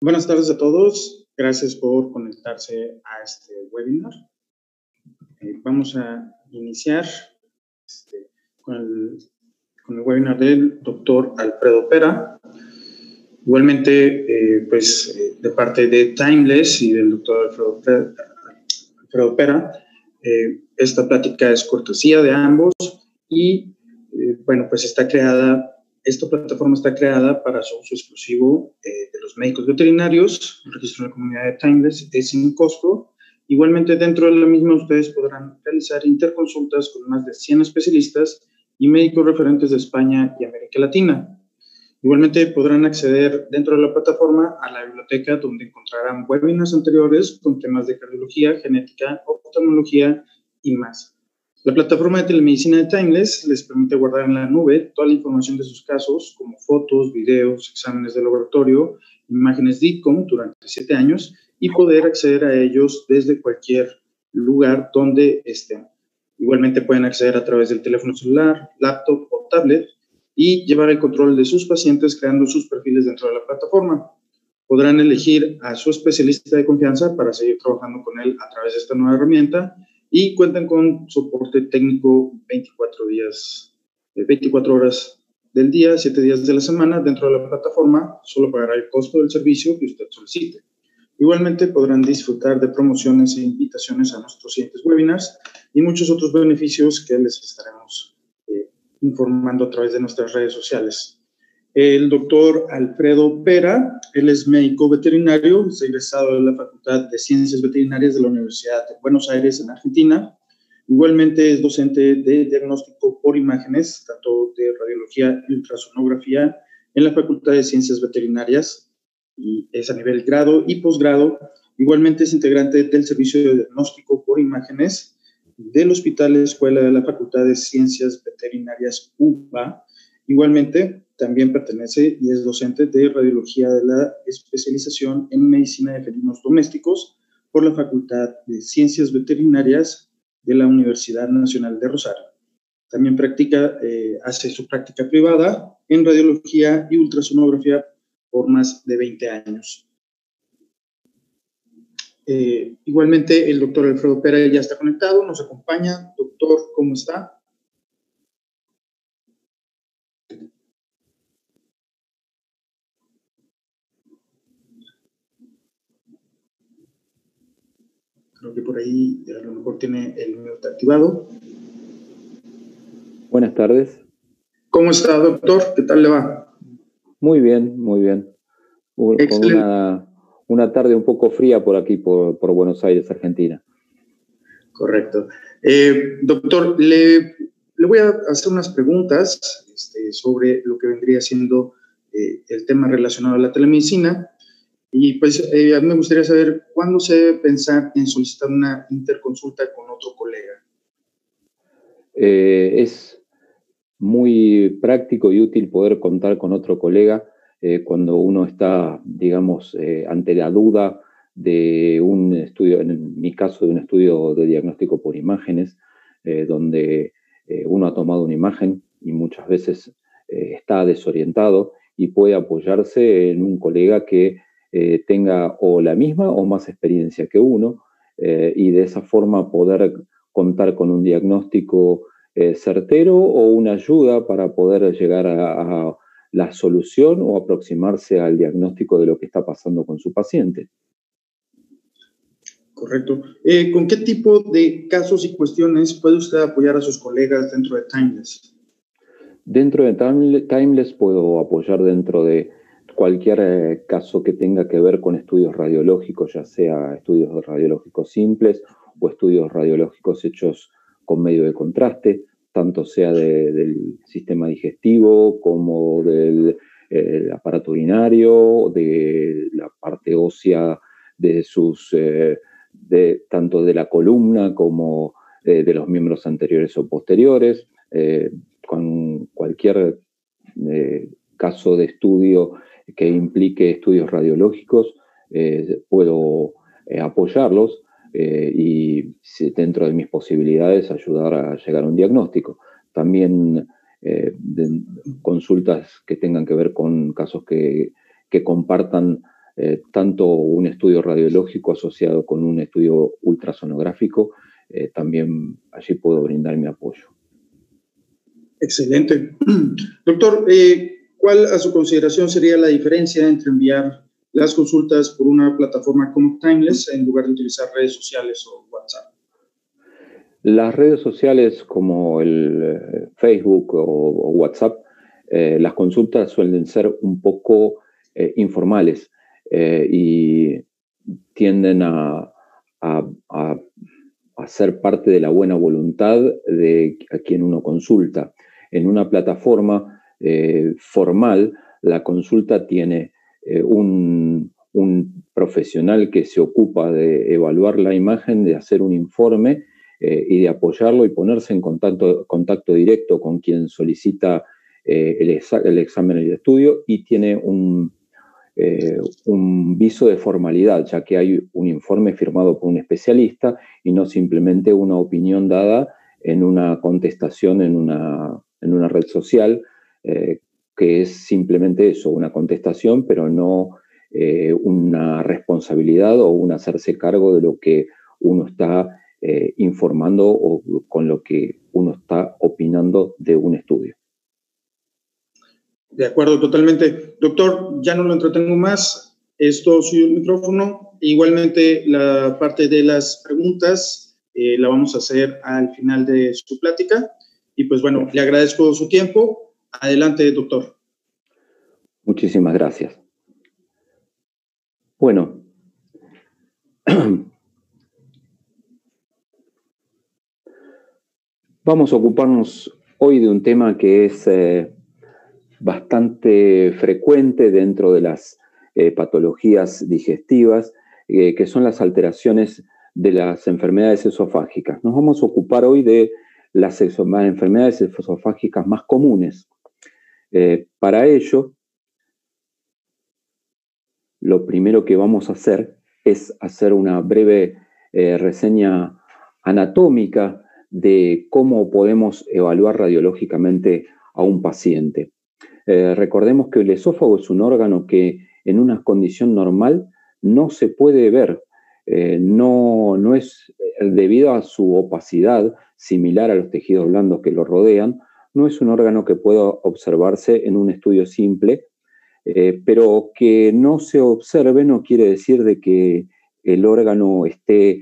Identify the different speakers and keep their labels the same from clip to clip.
Speaker 1: Buenas tardes a todos. Gracias por conectarse a este webinar. Vamos a iniciar con el webinar del doctor Alfredo Pera. Igualmente, de parte de Timeless y del doctor Alfredo Pera, esta plática es cortesía de ambos y, esta plataforma está creada para su uso exclusivo de los médicos veterinarios. El registro en la comunidad de Timeless es sin costo. Igualmente, dentro de la misma, ustedes podrán realizar interconsultas con más de 100 especialistas y médicos referentes de España y América Latina. Igualmente, podrán acceder dentro de la plataforma a la biblioteca, donde encontrarán webinars anteriores con temas de cardiología, genética, oftalmología y más. La plataforma de telemedicina de Timeless les permite guardar en la nube toda la información de sus casos, como fotos, videos, exámenes de laboratorio, imágenes DICOM durante 7 años y poder acceder a ellos desde cualquier lugar donde estén. Igualmente pueden acceder a través del teléfono celular, laptop o tablet y llevar el control de sus pacientes creando sus perfiles dentro de la plataforma. Podrán elegir a su especialista de confianza para seguir trabajando con él a través de esta nueva herramienta y cuentan con soporte técnico 24 horas del día, 7 días de la semana dentro de la plataforma. Solo pagará el costo del servicio que usted solicite. Igualmente podrán disfrutar de promociones e invitaciones a nuestros siguientes webinars y muchos otros beneficios que les estaremos informando a través de nuestras redes sociales. El doctor Alfredo Pera, él es médico veterinario, es egresado de la Facultad de Ciencias Veterinarias de la Universidad de Buenos Aires, en Argentina. Igualmente es docente de diagnóstico por imágenes, tanto de radiología y ultrasonografía, en la Facultad de Ciencias Veterinarias, y es a nivel grado y posgrado. Igualmente es integrante del Servicio de Diagnóstico por Imágenes del Hospital Escuela de la Facultad de Ciencias Veterinarias UBA. Igualmente, también pertenece y es docente de radiología de la especialización en medicina de felinos domésticos por la Facultad de Ciencias Veterinarias de la Universidad Nacional de Rosario. También hace su práctica privada en radiología y ultrasonografía por más de 20 años. Igualmente, el doctor Alfredo Pera ya está conectado, nos acompaña. Doctor, ¿cómo está? Creo que por ahí a lo mejor tiene el mute activado.
Speaker 2: Buenas tardes.
Speaker 1: ¿Cómo está, doctor? ¿Qué tal le va?
Speaker 2: Muy bien, muy bien. Con una tarde un poco fría por aquí, por Buenos Aires, Argentina.
Speaker 1: Correcto. Doctor, le voy a hacer unas preguntas sobre lo que vendría siendo el tema relacionado a la telemedicina. Y pues a mí me gustaría saber cuándo se debe pensar en solicitar una interconsulta con otro colega.
Speaker 2: Es muy práctico y útil poder contar con otro colega cuando uno está, digamos, ante la duda de un estudio, en mi caso de un estudio de diagnóstico por imágenes, donde uno ha tomado una imagen y muchas veces está desorientado y puede apoyarse en un colega que tenga o la misma o más experiencia que uno y de esa forma poder contar con un diagnóstico certero o una ayuda para poder llegar a la solución o aproximarse al diagnóstico de lo que está pasando con su paciente.
Speaker 1: Correcto. ¿Con qué tipo de casos y cuestiones puede usted apoyar a sus colegas dentro de Timeless?
Speaker 2: Dentro de Timeless puedo apoyar dentro de cualquier caso que tenga que ver con estudios radiológicos, ya sea estudios radiológicos simples o estudios radiológicos hechos con medio de contraste, tanto sea del sistema digestivo como del aparato urinario, de la parte ósea de tanto de la columna como de los miembros anteriores o posteriores, con cualquier caso de estudio que implique estudios radiológicos, puedo apoyarlos y dentro de mis posibilidades ayudar a llegar a un diagnóstico. También consultas que tengan que ver con casos que compartan tanto un estudio radiológico asociado con un estudio ultrasonográfico, también allí puedo brindar mi apoyo.
Speaker 1: Excelente. Doctor, ¿cuál a su consideración sería la diferencia entre enviar las consultas por una plataforma como Timeless en lugar de utilizar redes sociales o WhatsApp?
Speaker 2: Las redes sociales como el Facebook o WhatsApp, las consultas suelen ser un poco informales y tienden a ser parte de la buena voluntad de a quien uno consulta. En una plataforma formal, la consulta tiene un profesional que se ocupa de evaluar la imagen, de hacer un informe y de apoyarlo y ponerse en contacto directo con quien solicita el examen y el estudio, y tiene un viso de formalidad, ya que hay un informe firmado por un especialista y no simplemente una opinión dada en una contestación en una red social, que es simplemente eso, una contestación, pero no una responsabilidad o un hacerse cargo de lo que uno está informando o con lo que uno está opinando de un estudio.
Speaker 1: De acuerdo, totalmente. Doctor, ya no lo entretengo más. Esto es el micrófono. Igualmente, la parte de las preguntas la vamos a hacer al final de su plática. Y pues bueno, le agradezco su tiempo. Adelante, doctor.
Speaker 2: Muchísimas gracias. Bueno, vamos a ocuparnos hoy de un tema que es bastante frecuente dentro de las patologías digestivas, que son las alteraciones de las enfermedades esofágicas. Nos vamos a ocupar hoy de las enfermedades esofágicas más comunes. Para ello, lo primero que vamos a hacer es hacer una breve reseña anatómica de cómo podemos evaluar radiológicamente a un paciente. Recordemos que el esófago es un órgano que en una condición normal no se puede ver, no es, debido a su opacidad, similar a los tejidos blandos que lo rodean, no es un órgano que pueda observarse en un estudio simple, pero que no se observe no quiere decir de que el órgano esté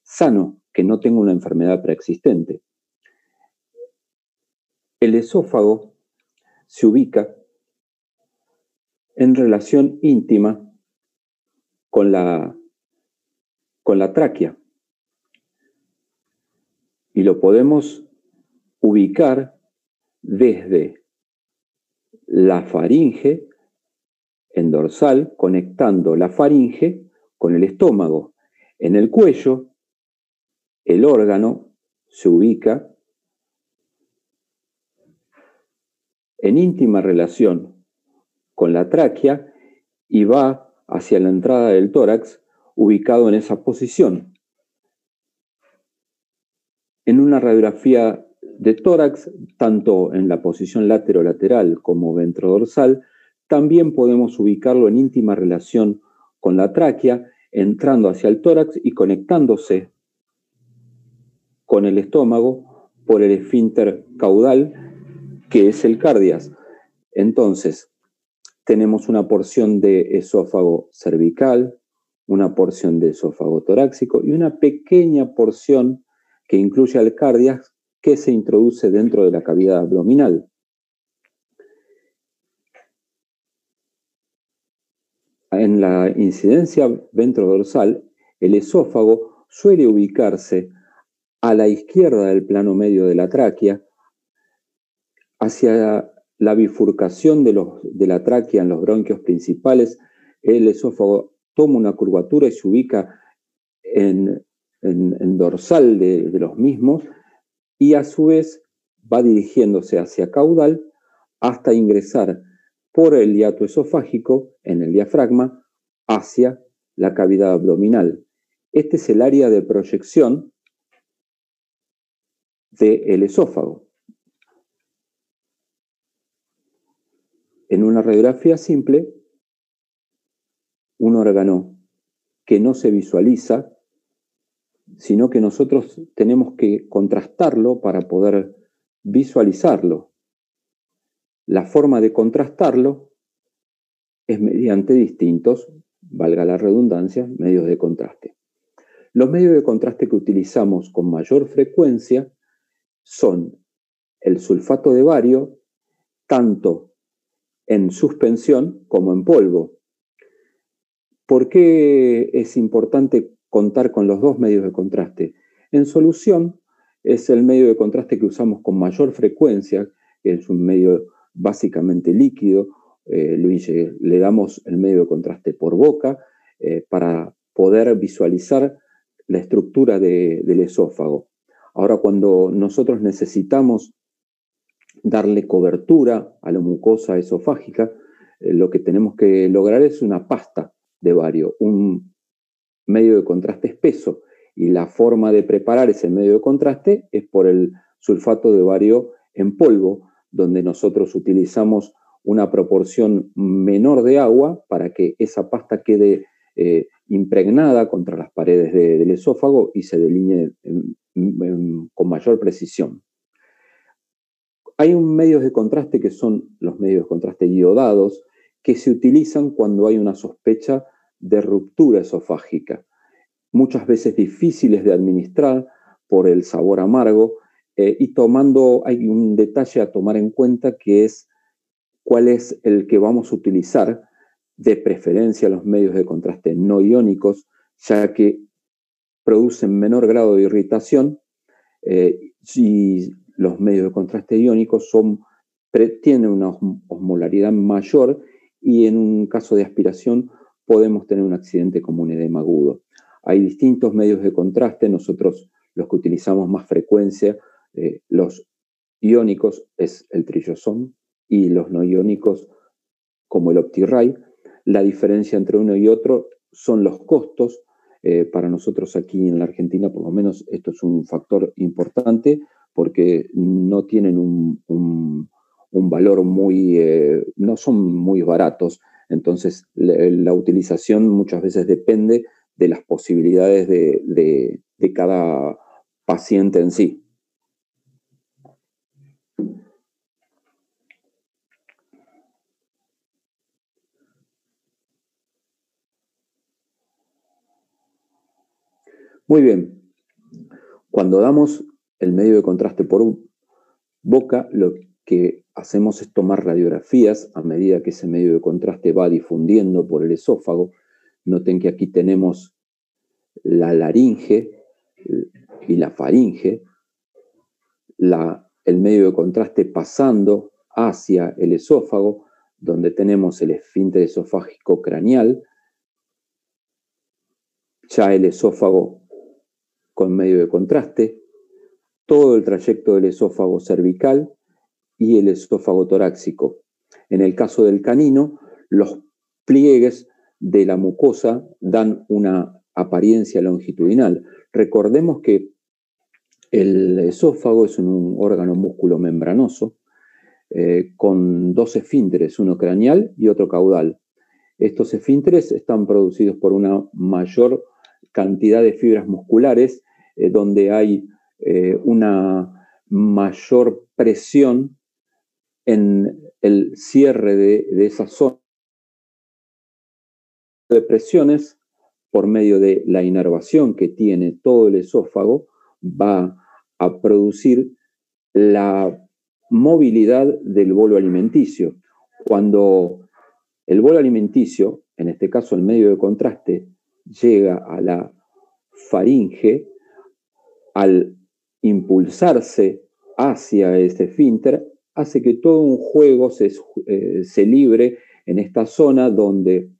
Speaker 2: sano, que no tenga una enfermedad preexistente. El esófago se ubica en relación íntima con la tráquea y lo podemos ubicar desde la faringe en dorsal, conectando la faringe con el estómago. En el cuello, el órgano se ubica en íntima relación con la tráquea y va hacia la entrada del tórax, ubicado en esa posición. En una radiografía de tórax, tanto en la posición lateral como ventrodorsal, también podemos ubicarlo en íntima relación con la tráquea, entrando hacia el tórax y conectándose con el estómago por el esfínter caudal, que es el cardias. Entonces, tenemos una porción de esófago cervical, una porción de esófago torácico y una pequeña porción que incluye al cardias, que se introduce dentro de la cavidad abdominal. En la incidencia ventrodorsal, el esófago suele ubicarse a la izquierda del plano medio de la tráquea, hacia la bifurcación de la tráquea en los bronquios principales. El esófago toma una curvatura y se ubica en dorsal de los mismos, y a su vez va dirigiéndose hacia caudal hasta ingresar por el hiato esofágico en el diafragma hacia la cavidad abdominal. Este es el área de proyección del esófago. En una radiografía simple un órgano que no se visualiza, sino que nosotros tenemos que contrastarlo para poder visualizarlo. La forma de contrastarlo es mediante distintos, valga la redundancia, medios de contraste. Los medios de contraste que utilizamos con mayor frecuencia son el sulfato de bario, tanto en suspensión como en polvo. ¿Por qué es importante contar con los dos medios de contraste? En solución es el medio de contraste que usamos con mayor frecuencia, que es un medio básicamente líquido. Luigi, le damos el medio de contraste por boca para poder visualizar la estructura del esófago. Ahora, cuando nosotros necesitamos darle cobertura a la mucosa esofágica, lo que tenemos que lograr es una pasta de bario, un medio de contraste espeso, y la forma de preparar ese medio de contraste es por el sulfato de bario en polvo, donde nosotros utilizamos una proporción menor de agua para que esa pasta quede impregnada contra las paredes del esófago y se delinee con mayor precisión. Hay medios de contraste que son los medios de contraste iodados, que se utilizan cuando hay una sospecha de ruptura esofágica, muchas veces difíciles de administrar por el sabor amargo, y hay un detalle a tomar en cuenta, que es cuál es el que vamos a utilizar, de preferencia los medios de contraste no iónicos, ya que producen menor grado de irritación, y los medios de contraste iónicos tienen una osmolaridad mayor, y en un caso de aspiración podemos tener un accidente como un edema agudo. Hay distintos medios de contraste. Nosotros los que utilizamos más frecuencia, los iónicos, es el Trillozone, y los no iónicos como el OptiRay. La diferencia entre uno y otro son los costos. Para nosotros aquí en la Argentina, por lo menos, esto es un factor importante, porque no tienen un valor no son muy baratos. Entonces, la utilización muchas veces depende de las posibilidades de cada paciente en sí. Muy bien. Cuando damos el medio de contraste por boca, lo que hacemos es tomar radiografías a medida que ese medio de contraste va difundiendo por el esófago. Noten que aquí tenemos la laringe y la faringe, el medio de contraste pasando hacia el esófago, donde tenemos el esfínter esofágico craneal, ya el esófago con medio de contraste, todo el trayecto del esófago cervical y el esófago torácico. En el caso del canino, los pliegues de la mucosa dan una apariencia longitudinal. Recordemos que el esófago es un órgano músculo-membranoso con dos esfínteres, uno craneal y otro caudal. Estos esfínteres están producidos por una mayor cantidad de fibras musculares, donde hay una mayor presión en el cierre de esa zona de presiones. Por medio de la inervación que tiene todo el esófago, va a producir la movilidad del bolo alimenticio. Cuando el bolo alimenticio, en este caso el medio de contraste, llega a la faringe, al impulsarse hacia ese esfínter, hace que todo un juego se libre en esta zona, donde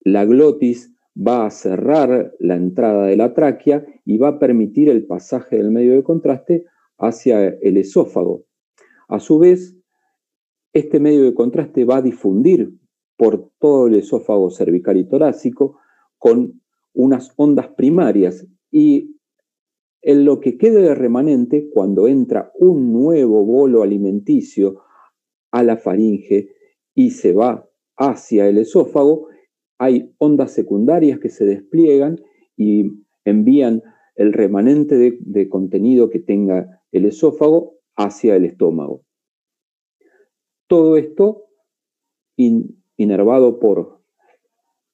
Speaker 2: la glotis va a cerrar la entrada de la tráquea y va a permitir el pasaje del medio de contraste hacia el esófago. A su vez, este medio de contraste va a difundir por todo el esófago cervical y torácico con unas ondas primarias, y en lo que quede de remanente, cuando entra un nuevo bolo alimenticio a la faringe y se va hacia el esófago, hay ondas secundarias que se despliegan y envían el remanente de contenido que tenga el esófago hacia el estómago. Todo esto inervado por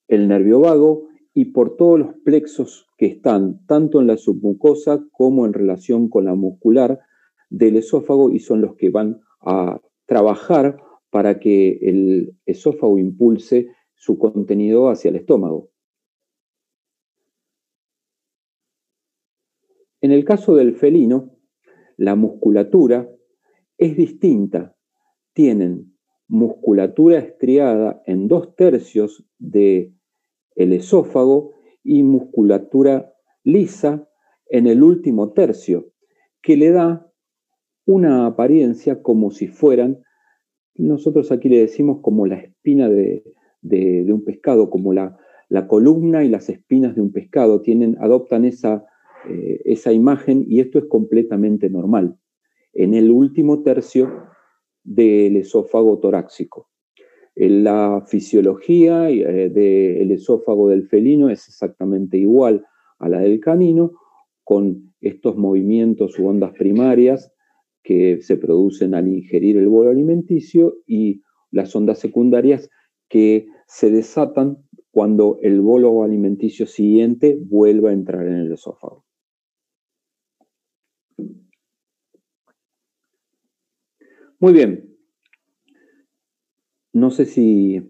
Speaker 2: el nervio vago y por todos los plexos que están tanto en la submucosa como en relación con la muscular del esófago, y son los que van a trabajar para que el esófago impulse su contenido hacia el estómago. En el caso del felino, la musculatura es distinta. Tienen musculatura estriada en 2/3 del esófago y musculatura lisa en el último tercio, que le da una apariencia como si fueran, nosotros aquí le decimos como la espina de un pescado, como la columna y las espinas de un pescado, adoptan esa imagen, y esto es completamente normal en el último tercio del esófago torácico. La fisiología del esófago del felino es exactamente igual a la del canino, con estos movimientos u ondas primarias que se producen al ingerir el bolo alimenticio y las ondas secundarias que se desatan cuando el bolo alimenticio siguiente vuelva a entrar en el esófago. Muy bien. No sé si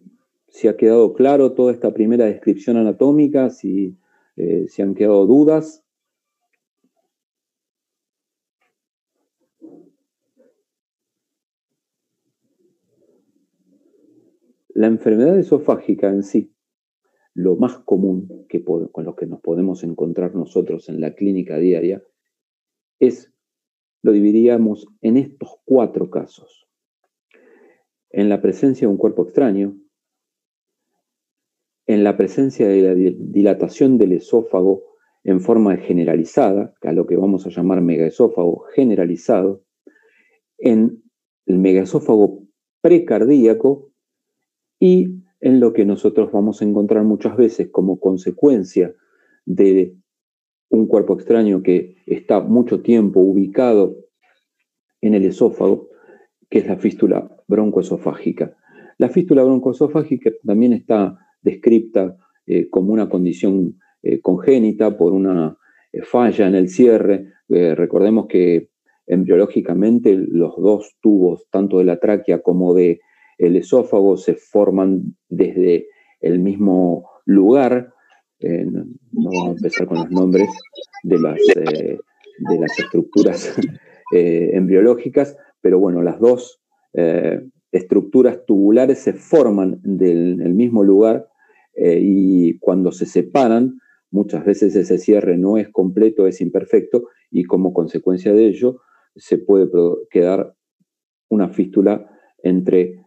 Speaker 2: ha quedado claro toda esta primera descripción anatómica, si han quedado dudas. La enfermedad esofágica en sí, lo más común con lo que nos podemos encontrar nosotros en la clínica diaria, lo dividiríamos en estos 4 casos. En la presencia de un cuerpo extraño, en la presencia de la dilatación del esófago en forma generalizada, a lo que vamos a llamar megaesófago generalizado, en el megaesófago precardíaco, y en lo que nosotros vamos a encontrar muchas veces como consecuencia de un cuerpo extraño que está mucho tiempo ubicado en el esófago, que es la fístula broncoesofágica. La fístula broncoesofágica también está descrita como una condición congénita por una falla en el cierre. Recordemos que embriológicamente los 2 tubos, tanto de la tráquea como del esófago, se forman desde el mismo lugar. No vamos a empezar con los nombres de las estructuras embriológicas, pero bueno, las 2 estructuras tubulares se forman del mismo lugar, y cuando se separan, muchas veces ese cierre no es completo, es imperfecto, y como consecuencia de ello se puede quedar una fístula entre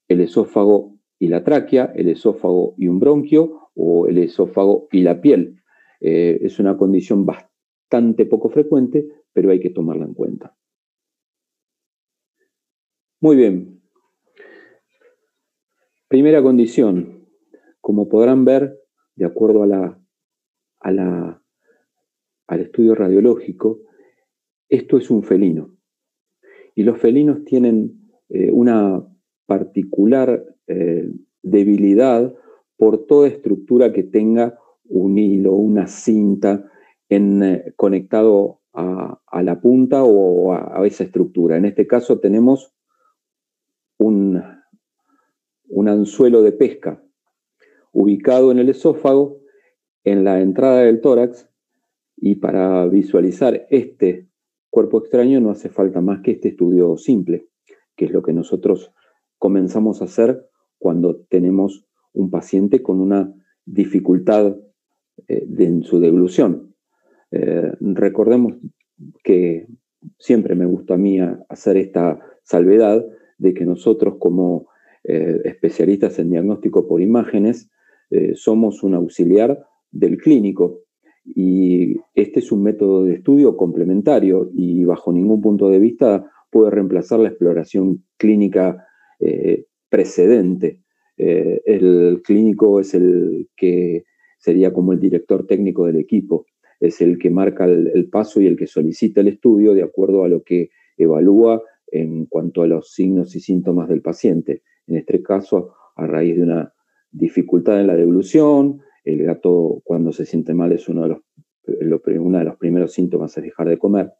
Speaker 2: el esófago y la tráquea, el esófago y un bronquio, o el esófago y la piel. Es una condición bastante poco frecuente, pero hay que tomarla en cuenta. Muy bien. Primera condición. Como podrán ver, de acuerdo al estudio radiológico, esto es un felino. Y los felinos tienen una particular debilidad por toda estructura que tenga un hilo, una cinta conectado a la punta o a esa estructura. En este caso tenemos un anzuelo de pesca ubicado en el esófago, en la entrada del tórax, y para visualizar este cuerpo extraño no hace falta más que este estudio simple, que es lo que nosotros comenzamos a hacer cuando tenemos un paciente con una dificultad en su deglución. Recordemos que siempre me gusta a mí hacer esta salvedad de que nosotros como especialistas en diagnóstico por imágenes somos un auxiliar del clínico, y este es un método de estudio complementario y bajo ningún punto de vista puede reemplazar la exploración clínica precedente. El clínico es el que sería como el director técnico del equipo, es el que marca el paso y el que solicita el estudio de acuerdo a lo que evalúa en cuanto a los signos y síntomas del paciente. En este caso, a raíz de una dificultad en la deglución, el gato cuando se siente mal es uno de los primeros síntomas es dejar de comer,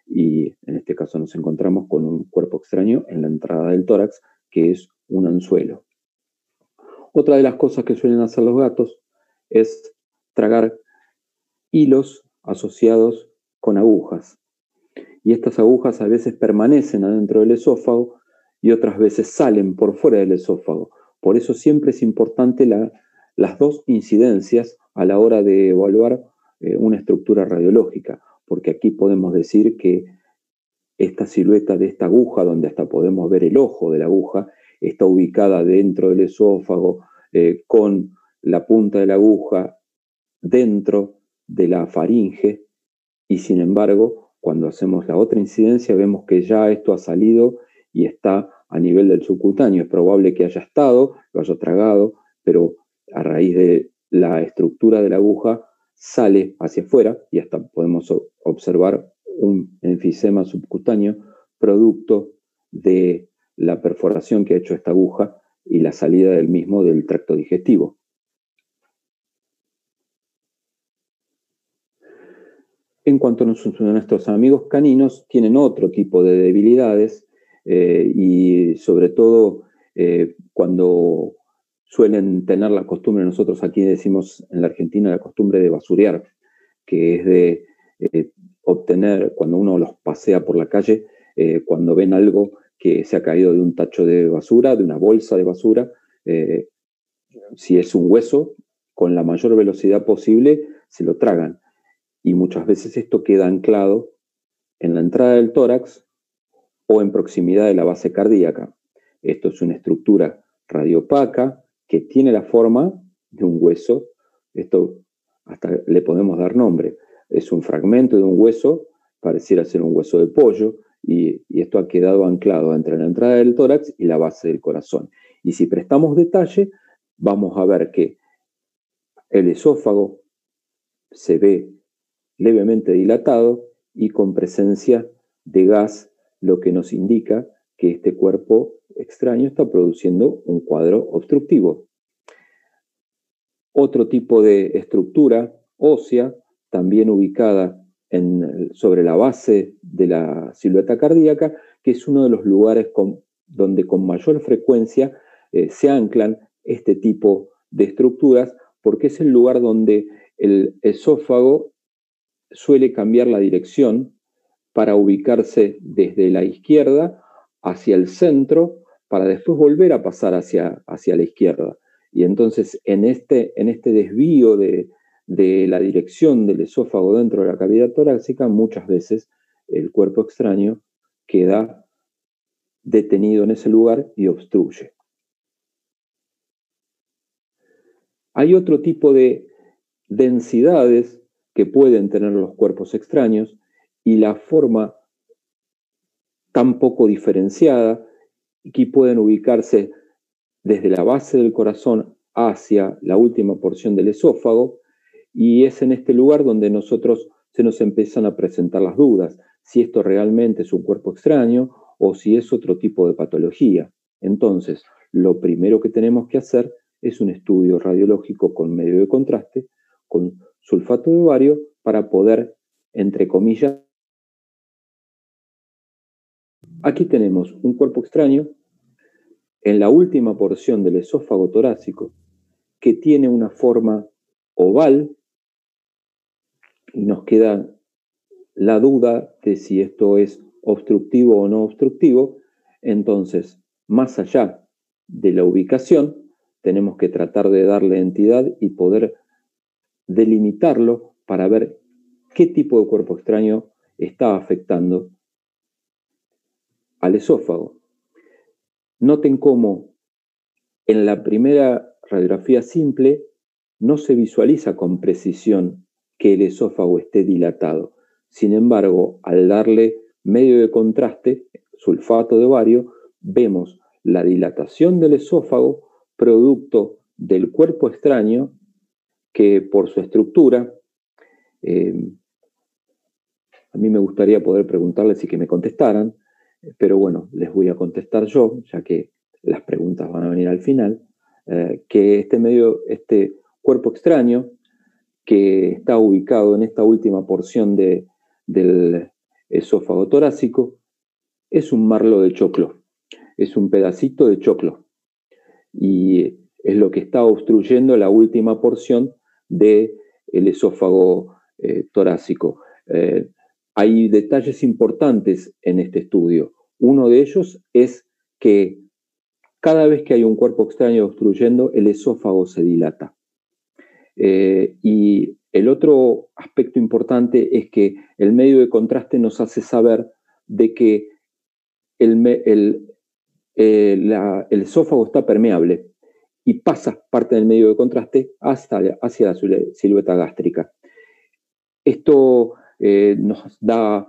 Speaker 2: y en este caso nos encontramos con un cuerpo extraño en la entrada del tórax, que es un anzuelo. Otra de las cosas que suelen hacer los gatos es tragar hilos asociados con agujas. Y estas agujas a veces permanecen adentro del esófago y otras veces salen por fuera del esófago. Por eso siempre es importante las dos incidencias a la hora de evaluar una estructura radiológica, porque aquí podemos decir que esta silueta de esta aguja, donde hasta podemos ver el ojo de la aguja, está ubicada dentro del esófago, con la punta de la aguja dentro de la faringe, y sin embargo, cuando hacemos la otra incidencia, vemos que ya esto ha salido y está a nivel del subcutáneo. Es probable que haya estado, lo haya tragado, pero a raíz de la estructura de la aguja sale hacia afuera y hasta podemos observar un enfisema subcutáneo producto de la perforación que ha hecho esta aguja y la salida del mismo del tracto digestivo. En cuanto a nuestros amigos caninos, tienen otro tipo de debilidades y sobre todo cuando suelen tener la costumbre, nosotros aquí decimos en la Argentina la costumbre de basurear, que es de obtener, cuando uno los pasea por la calle, cuando ven algo que se ha caído de un tacho de basura, de una bolsa de basura, si es un hueso, con la mayor velocidad posible se lo tragan. Y muchas veces esto queda anclado en la entrada del tórax o en proximidad de la base cardíaca. Esto es una estructura radiopaca que tiene la forma de un hueso. Esto hasta le podemos dar nombre. Es un fragmento de un hueso, pareciera ser un hueso de pollo, y esto ha quedado anclado entre la entrada del tórax y la base del corazón. Y si prestamos detalle, vamos a ver que el esófago se ve levemente dilatado y con presencia de gas, lo que nos indica que este cuerpo extraño está produciendo un cuadro obstructivo. Otro tipo de estructura ósea, también ubicada sobre la base de la silueta cardíaca, que es uno de los lugares donde con mayor frecuencia se anclan este tipo de estructuras, porque es el lugar donde el esófago suele cambiar la dirección para ubicarse desde la izquierda hacia el centro, para después volver a pasar hacia la izquierda. Y entonces en este desvío de la dirección del esófago dentro de la cavidad torácica, muchas veces el cuerpo extraño queda detenido en ese lugar y obstruye. Hay otro tipo de densidades que pueden tener los cuerpos extraños y la forma tan poco diferenciada, que pueden ubicarse desde la base del corazón hacia la última porción del esófago, y es en este lugar donde se nos empiezan a presentar las dudas, si esto realmente es un cuerpo extraño o si es otro tipo de patología. Entonces, lo primero que tenemos que hacer es un estudio radiológico con medio de contraste, con sulfato de bario, para poder, entre comillas, aquí tenemos un cuerpo extraño en la última porción del esófago torácico que tiene una forma oval y nos queda la duda de si esto es obstructivo o no obstructivo. Entonces, más allá de la ubicación, tenemos que tratar de darle entidad y poder delimitarlo para ver qué tipo de cuerpo extraño está afectando al esófago. Noten cómo en la primera radiografía simple no se visualiza con precisión que el esófago esté dilatado. Sin embargo, al darle medio de contraste, sulfato de bario, vemos la dilatación del esófago producto del cuerpo extraño que por su estructura, a mí me gustaría poder preguntarles y que me contestaran, pero bueno, les voy a contestar yo, ya que las preguntas van a venir al final, que este cuerpo extraño que está ubicado en esta última porción del esófago torácico es un marlo de choclo, es un pedacito de choclo y es lo que está obstruyendo la última porción del esófago torácico. Hay detalles importantes en este estudio. Uno de ellos es que cada vez que hay un cuerpo extraño obstruyendo, el esófago se dilata. Y el otro aspecto importante es que el medio de contraste nos hace saber de que el esófago está permeable y pasa parte del medio de contraste hacia la silueta gástrica. Esto nos da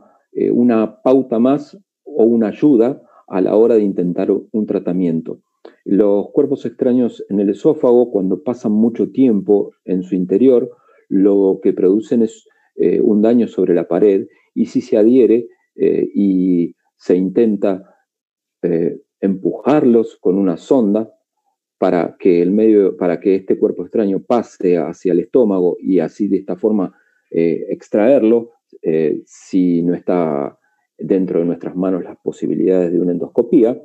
Speaker 2: una pauta más o una ayuda a la hora de intentar un tratamiento. Los cuerpos extraños en el esófago, cuando pasan mucho tiempo en su interior, lo que producen es un daño sobre la pared, y si se adhiere y se intenta empujarlos con una sonda para que este cuerpo extraño pase hacia el estómago y así de esta forma extraerlo, si no está dentro de nuestras manos las posibilidades de una endoscopía,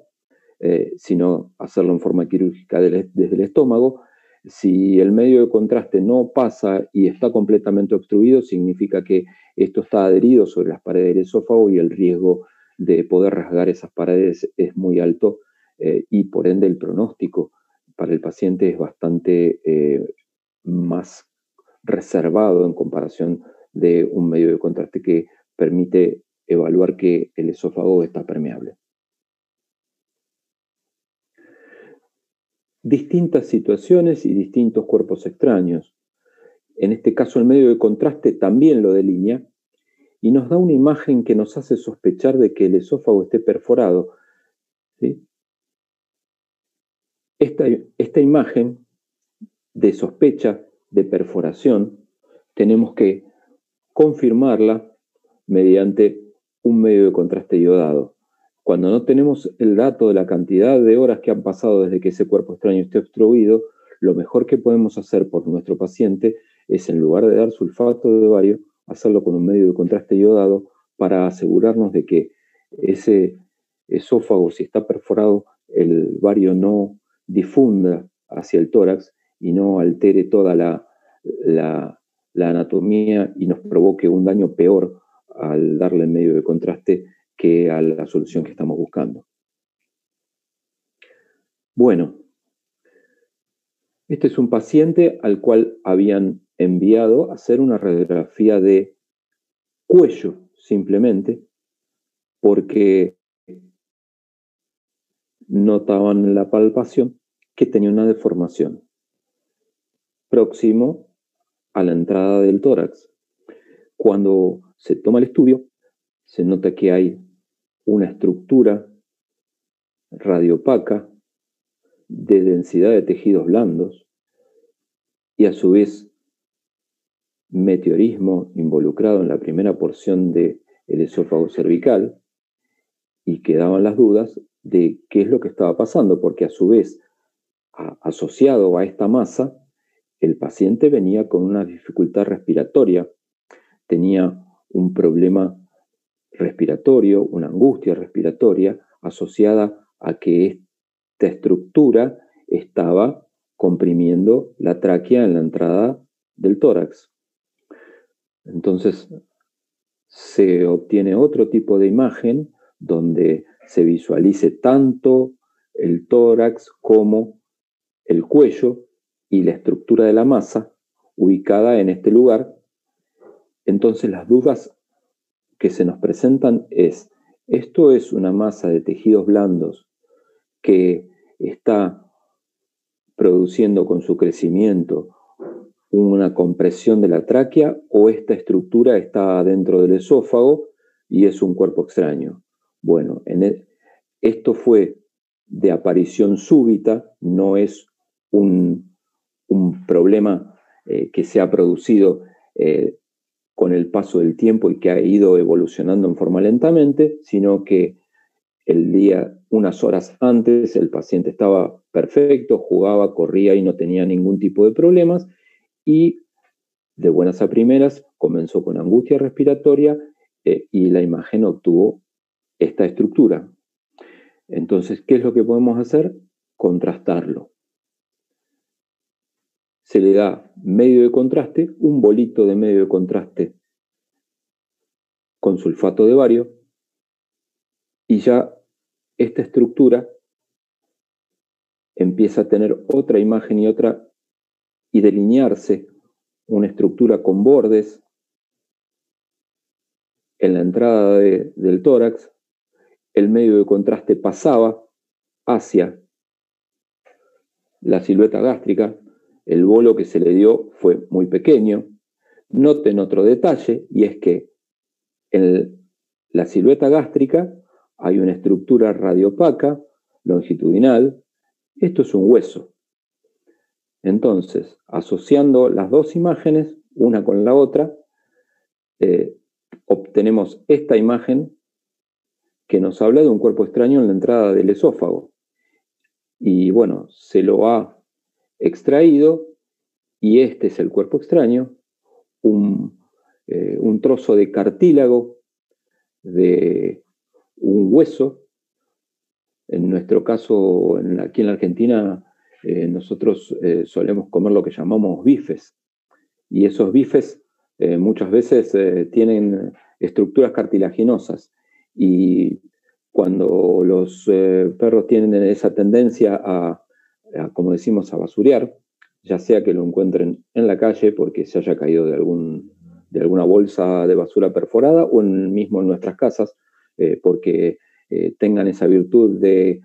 Speaker 2: sino hacerlo en forma quirúrgica desde el estómago. Si el medio de contraste no pasa y está completamente obstruido, significa que esto está adherido sobre las paredes del esófago y el riesgo de poder rasgar esas paredes es muy alto, y por ende el pronóstico para el paciente es bastante más reservado en comparación de un medio de contraste que permite evaluar que el esófago está permeable. Distintas situaciones y distintos cuerpos extraños. En este caso el medio de contraste también lo delinea y nos da una imagen que nos hace sospechar de que el esófago esté perforado, ¿sí? Esta imagen de sospecha de perforación tenemos que confirmarla mediante un medio de contraste iodado. Cuando no tenemos el dato de la cantidad de horas que han pasado desde que ese cuerpo extraño esté obstruido, lo mejor que podemos hacer por nuestro paciente es, en lugar de dar sulfato de bario, hacerlo con un medio de contraste iodado para asegurarnos de que ese esófago, si está perforado, el bario no difunda hacia el tórax y no altere toda la anatomía y nos provoque un daño peor al darle el medio de contraste que a la solución que estamos buscando. Bueno, este es un paciente al cual habían enviado a hacer una radiografía de cuello, simplemente, porque notaban en la palpación que tenía una deformación próximo a la entrada del tórax. Cuando se toma el estudio, se nota que hay una estructura radiopaca de densidad de tejidos blandos y a su vez meteorismo involucrado en la primera porción del esófago cervical, y quedaban las dudas de qué es lo que estaba pasando, porque a su vez, asociado a esta masa, el paciente venía con una dificultad respiratoria, tenía un problema respiratorio, una angustia respiratoria asociada a que esta estructura estaba comprimiendo la tráquea en la entrada del tórax. Entonces se obtiene otro tipo de imagen donde se visualice tanto el tórax como el cuello y la estructura de la masa ubicada en este lugar. Entonces las dudas que se nos presentan es: ¿esto es una masa de tejidos blandos que está produciendo con su crecimiento una compresión de la tráquea, o esta estructura está dentro del esófago y es un cuerpo extraño? Bueno, esto fue de aparición súbita, no es un problema que se ha producido con el paso del tiempo y que ha ido evolucionando en forma lentamente, sino que unas horas antes, el paciente estaba perfecto, jugaba, corría y no tenía ningún tipo de problemas, y de buenas a primeras comenzó con angustia respiratoria y la imagen obtuvo esta estructura. Entonces, ¿qué es lo que podemos hacer? Contrastarlo. Se le da medio de contraste, un bolito de medio de contraste con sulfato de bario, y ya esta estructura empieza a tener otra imagen y delinearse una estructura con bordes en la entrada del tórax. El medio de contraste pasaba hacia la silueta gástrica, el bolo que se le dio fue muy pequeño. Noten otro detalle, y es que en la silueta gástrica hay una estructura radiopaca longitudinal. Esto es un hueso. Entonces, asociando las dos imágenes, una con la otra, obtenemos esta imagen que nos habla de un cuerpo extraño en la entrada del esófago. Y bueno, se lo ha extraído, y este es el cuerpo extraño, un trozo de cartílago de un hueso. En nuestro caso, aquí en la Argentina, nosotros solemos comer lo que llamamos bifes, y esos bifes muchas veces tienen estructuras cartilaginosas, y cuando los perros tienen esa tendencia como decimos, a basurear, ya sea que lo encuentren en la calle porque se haya caído de alguna bolsa de basura perforada, o mismo en nuestras casas porque tengan esa virtud de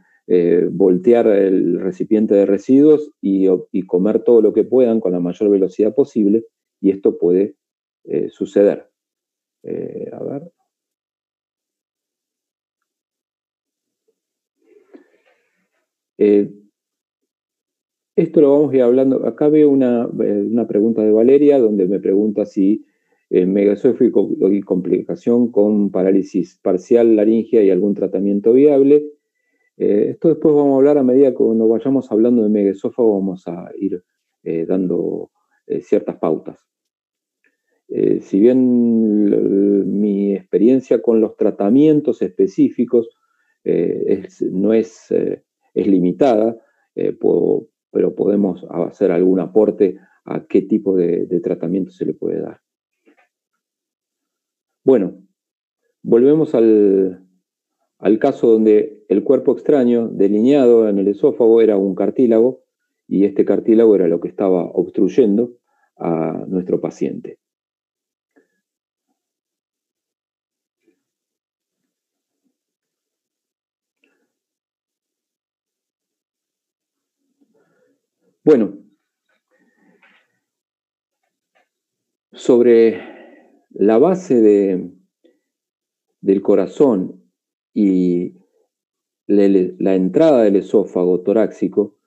Speaker 2: voltear el recipiente de residuos y comer todo lo que puedan con la mayor velocidad posible, y esto puede suceder. A ver. Esto lo vamos a ir hablando. Acá veo una pregunta de Valeria, donde me pregunta si megaesófago y complicación con parálisis parcial laringea y algún tratamiento viable. Esto después vamos a hablar a medida que cuando vayamos hablando de megaesófago, vamos a ir dando ciertas pautas. Si bien mi experiencia con los tratamientos específicos es limitada, pero podemos hacer algún aporte a qué tipo de tratamiento se le puede dar. Bueno, volvemos al caso donde el cuerpo extraño delineado en el esófago era un cartílago, y este cartílago era lo que estaba obstruyendo a nuestro paciente. Bueno, sobre la base del corazón y la entrada del esófago torácico,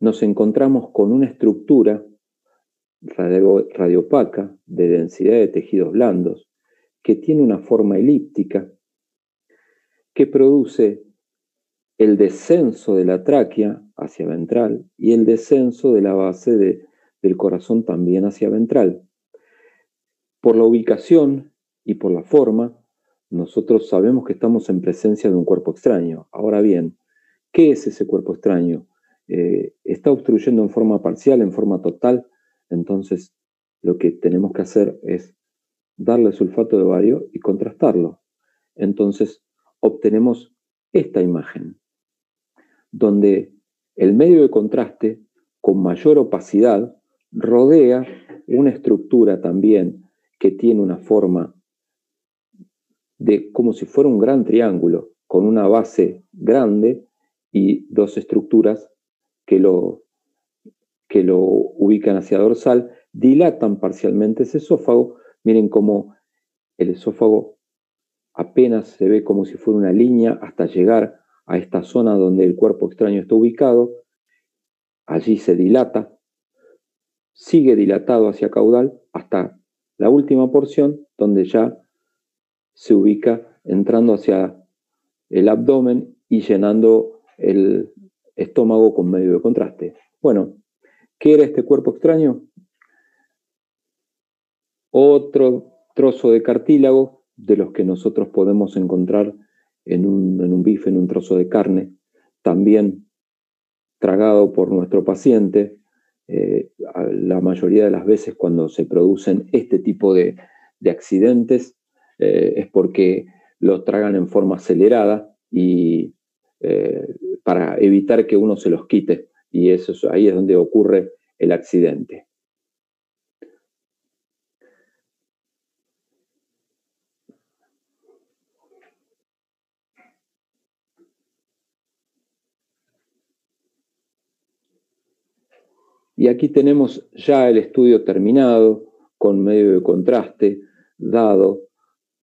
Speaker 2: nos encontramos con una estructura radiopaca de densidad de tejidos blandos que tiene una forma elíptica, que produce el descenso de la tráquea hacia ventral y el descenso de la base del corazón también hacia ventral. Por la ubicación y por la forma, nosotros sabemos que estamos en presencia de un cuerpo extraño. Ahora bien, ¿qué es ese cuerpo extraño? ¿Está obstruyendo en forma parcial, en forma total? Entonces, lo que tenemos que hacer es darle sulfato de bario y contrastarlo. Entonces, obtenemos esta imagen, donde el medio de contraste, con mayor opacidad, rodea una estructura también que tiene una forma como si fuera un gran triángulo, con una base grande y dos estructuras que lo ubican hacia dorsal, dilatan parcialmente ese esófago. Miren cómo el esófago apenas se ve como si fuera una línea hasta llegar a esta zona donde el cuerpo extraño está ubicado, allí se dilata, sigue dilatado hacia caudal hasta la última porción, donde ya se ubica entrando hacia el abdomen y llenando el estómago con medio de contraste. Bueno, ¿qué era este cuerpo extraño? Otro trozo de cartílago de los que nosotros podemos encontrar en un bife, en un trozo de carne, también tragado por nuestro paciente. La mayoría de las veces cuando se producen este tipo de accidentes es porque los tragan en forma acelerada y para evitar que uno se los quite, y ahí es donde ocurre el accidente. Y aquí tenemos ya el estudio terminado, con medio de contraste, dado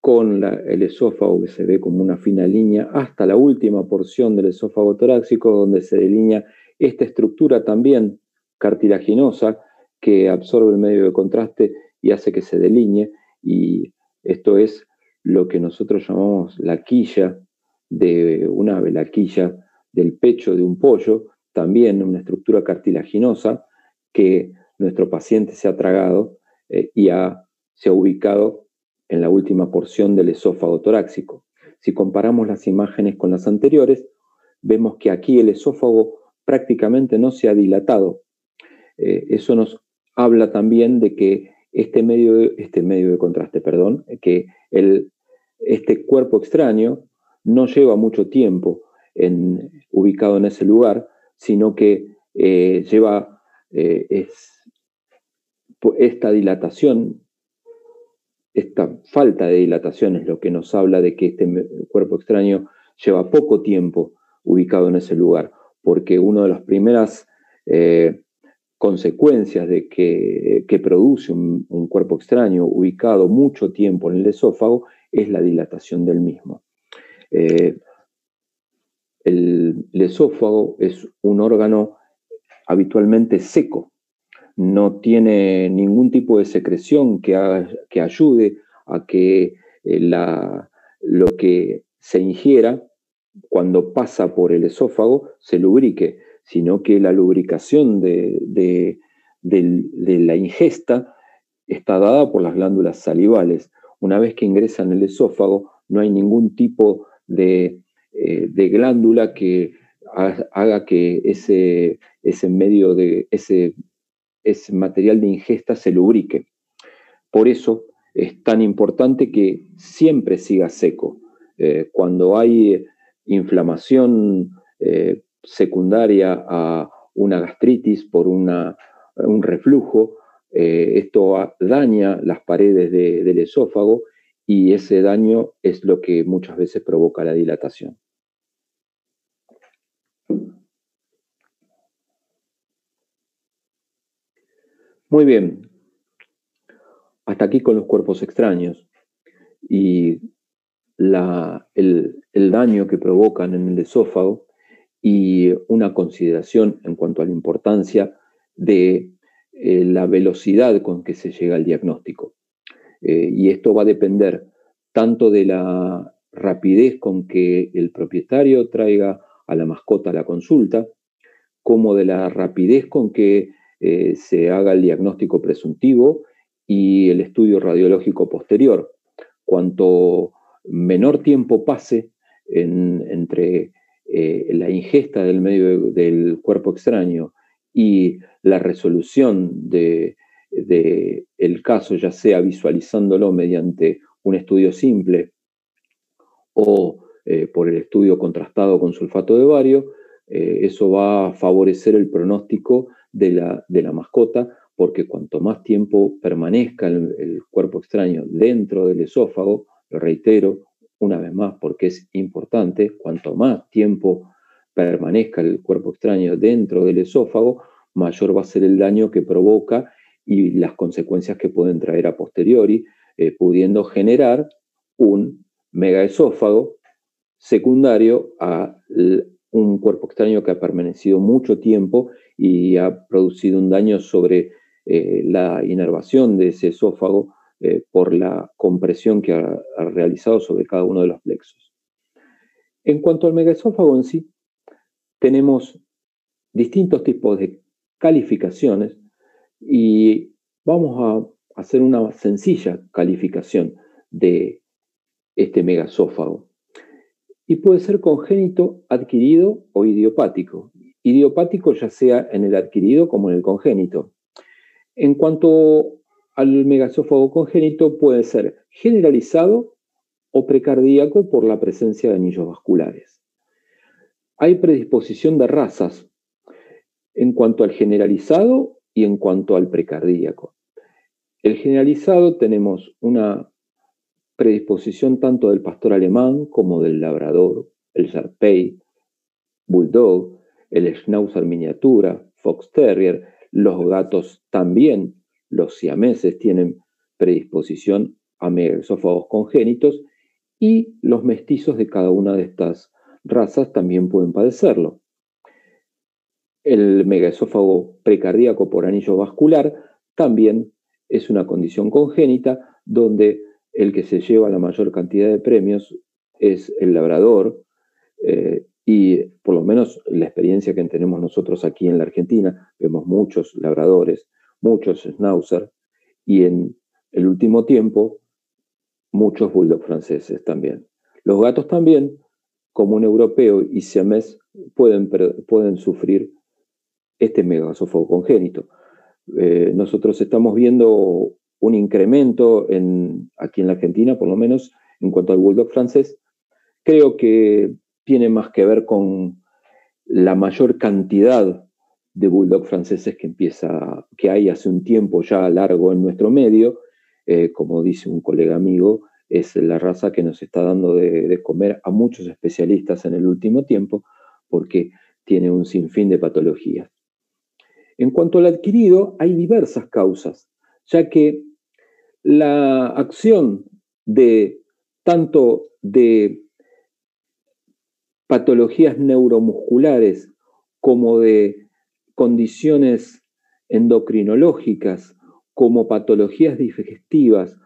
Speaker 2: con el esófago que se ve como una fina línea hasta la última porción del esófago torácico, donde se delinea esta estructura también cartilaginosa que absorbe el medio de contraste y hace que se delinee, y esto es lo que nosotros llamamos la quilla de un ave, la quilla del pecho de un pollo, también una estructura cartilaginosa que nuestro paciente se ha tragado y se ha ubicado en la última porción del esófago torácico. Si comparamos las imágenes con las anteriores, vemos que aquí el esófago prácticamente no se ha dilatado. Eso nos habla también de que este medio de contraste, que este cuerpo extraño no lleva mucho tiempo ubicado en ese lugar, sino que lleva esta dilatación, esta falta de dilatación es lo que nos habla de que este cuerpo extraño lleva poco tiempo ubicado en ese lugar, porque una de las primeras consecuencias de que produce un cuerpo extraño ubicado mucho tiempo en el esófago es la dilatación del mismo. El esófago es un órgano habitualmente seco, no tiene ningún tipo de secreción que ayude a que lo que se ingiera cuando pasa por el esófago se lubrique, sino que la lubricación de la ingesta está dada por las glándulas salivales. Una vez que ingresa en el esófago, no hay ningún tipo de glándula que haga que ese material de ingesta se lubrique. Por eso es tan importante que siempre siga seco. Cuando hay inflamación secundaria a una gastritis por un reflujo, esto daña las paredes del esófago, y ese daño es lo que muchas veces provoca la dilatación. Muy bien, hasta aquí con los cuerpos extraños y el daño que provocan en el esófago, y una consideración en cuanto a la importancia de la velocidad con que se llega al diagnóstico. Y esto va a depender tanto de la rapidez con que el propietario traiga a la mascota a la consulta, como de la rapidez con que se haga el diagnóstico presuntivo y el estudio radiológico posterior. Cuanto menor tiempo pase entre la ingesta del cuerpo extraño y la resolución del caso, ya sea visualizándolo mediante un estudio simple o por el estudio contrastado con sulfato de bario, eso va a favorecer el pronóstico de la mascota, porque cuanto más tiempo permanezca el cuerpo extraño dentro del esófago, lo reitero una vez más porque es importante, cuanto más tiempo permanezca el cuerpo extraño dentro del esófago, mayor va a ser el daño que provoca y las consecuencias que pueden traer a posteriori, pudiendo generar un megaesófago secundario a un cuerpo extraño que ha permanecido mucho tiempo y ha producido un daño sobre la inervación de ese esófago por la compresión que ha realizado sobre cada uno de los plexos. En cuanto al megaesófago en sí, tenemos distintos tipos de calificaciones y vamos a hacer una sencilla calificación de este megaesófago. Y puede ser congénito, adquirido o idiopático. Idiopático ya sea en el adquirido como en el congénito. En cuanto al megaesófago congénito, puede ser generalizado o precardíaco por la presencia de anillos vasculares. Hay predisposición de razas en cuanto al generalizado y en cuanto al precardíaco. El generalizado tenemos una predisposición tanto del pastor alemán como del labrador, el Shar-Pei, bulldog, el schnauzer miniatura, fox terrier, los gatos también, los siameses tienen predisposición a megaesófagos congénitos y los mestizos de cada una de estas razas también pueden padecerlo. El megaesófago precardíaco por anillo vascular también es una condición congénita donde el que se lleva la mayor cantidad de premios es el labrador y por lo menos la experiencia que tenemos nosotros aquí en la Argentina, vemos muchos labradores, muchos schnauzer y en el último tiempo muchos bulldog franceses también. Los gatos también, como un europeo y siamés, pueden sufrir este megaesófago congénito. Nosotros estamos viendo un incremento aquí en la Argentina, por lo menos en cuanto al bulldog francés. Creo que tiene más que ver con la mayor cantidad de bulldog franceses que hay hace un tiempo ya largo en nuestro medio. Como dice un colega amigo, es la raza que nos está dando de comer a muchos especialistas en el último tiempo porque tiene un sinfín de patologías. En cuanto al adquirido, hay diversas causas, ya que la acción tanto de patologías neuromusculares como de condiciones endocrinológicas, como patologías digestivas,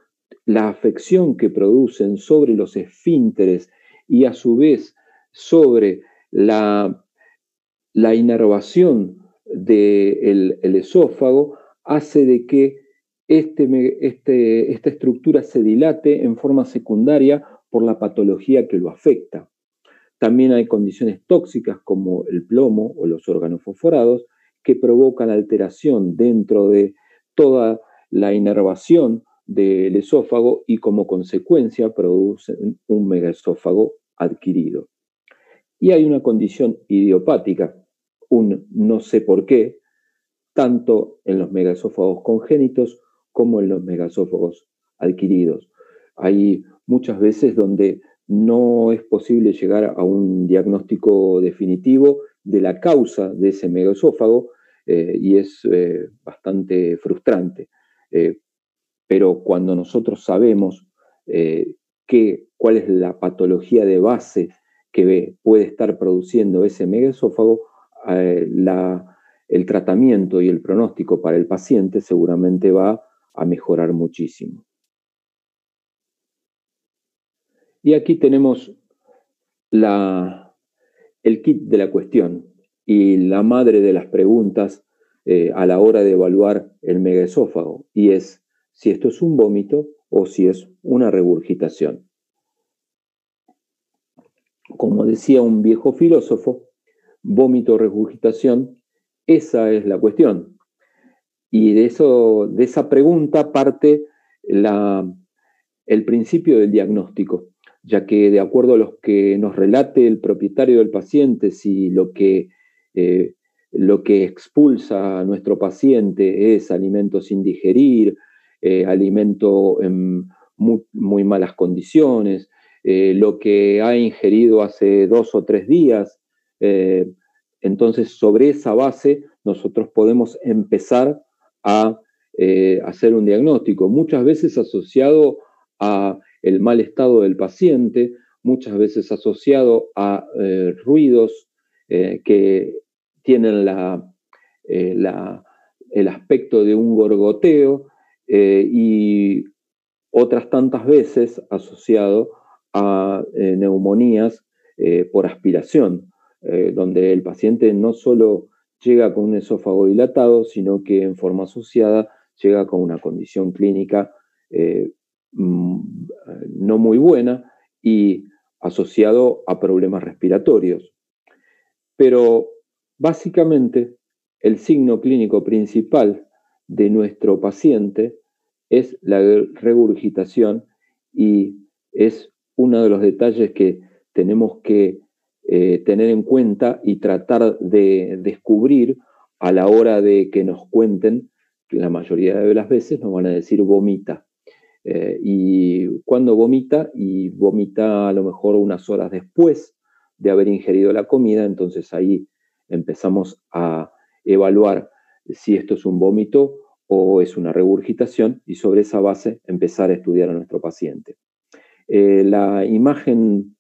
Speaker 2: la afección que producen sobre los esfínteres y a su vez sobre la inervación del esófago, hace de que esta estructura se dilate en forma secundaria por la patología que lo afecta. También hay condiciones tóxicas como el plomo o los organofosforados que provocan alteración dentro de toda la inervación del esófago y como consecuencia producen un megaesófago adquirido. Y hay una condición idiopática, un no sé por qué, tanto en los megaesófagos congénitos como en los megaesófagos adquiridos. Hay muchas veces donde no es posible llegar a un diagnóstico definitivo de la causa de ese megaesófago y es bastante frustrante. Pero cuando nosotros sabemos cuál es la patología de base que puede estar produciendo ese megaesófago, el tratamiento y el pronóstico para el paciente seguramente va a mejorar muchísimo. Y aquí tenemos el kit de la cuestión y la madre de las preguntas a la hora de evaluar el megaesófago, y es si esto es un vómito o si es una regurgitación. Como decía un viejo filósofo, vómito o regurgitación, esa es la cuestión. Y de esa pregunta parte el principio del diagnóstico, ya que de acuerdo a lo que nos relate el propietario del paciente, si lo que expulsa a nuestro paciente es alimento sin digerir, alimento en muy malas condiciones, lo que ha ingerido hace 2 o 3 días, entonces sobre esa base nosotros podemos empezar a hacer un diagnóstico, muchas veces asociado a el mal estado del paciente, muchas veces asociado a ruidos que tienen el aspecto de un gorgoteo y otras tantas veces asociado a neumonías por aspiración, donde el paciente no solo llega con un esófago dilatado, sino que en forma asociada llega con una condición clínica no muy buena y asociado a problemas respiratorios. Pero básicamente el signo clínico principal de nuestro paciente es la regurgitación y es uno de los detalles que tenemos que tener en cuenta y tratar de descubrir a la hora de que nos cuenten, que la mayoría de las veces nos van a decir vomita. Y cuando vomita, y vomita a lo mejor unas horas después de haber ingerido la comida, entonces ahí empezamos a evaluar si esto es un vómito o es una regurgitación y sobre esa base empezar a estudiar a nuestro paciente. La imagen,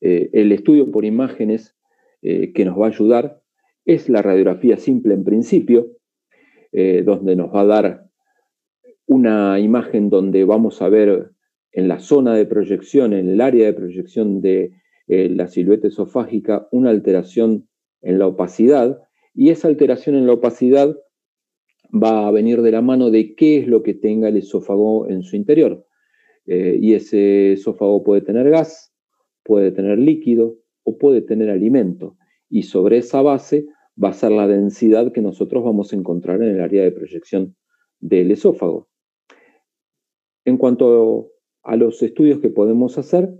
Speaker 2: el estudio por imágenes que nos va a ayudar es la radiografía simple en principio, donde nos va a dar una imagen donde vamos a ver en la zona de proyección, en el área de proyección de la silueta esofágica, una alteración en la opacidad, y esa alteración en la opacidad va a venir de la mano de qué es lo que tenga el esófago en su interior. Y ese esófago puede tener gas, puede tener líquido o puede tener alimento. Y sobre esa base va a ser la densidad que nosotros vamos a encontrar en el área de proyección del esófago. En cuanto a los estudios que podemos hacer,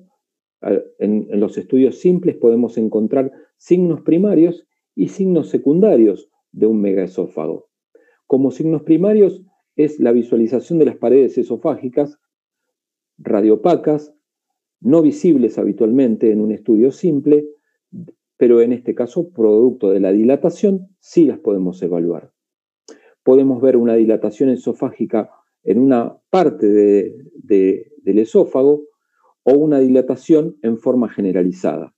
Speaker 2: en los estudios simples podemos encontrar signos primarios y signos secundarios de un megaesófago. Como signos primarios es la visualización de las paredes esofágicas, radiopacas, no visibles habitualmente en un estudio simple, pero en este caso, producto de la dilatación, sí las podemos evaluar. Podemos ver una dilatación esofágica en una parte del esófago o una dilatación en forma generalizada.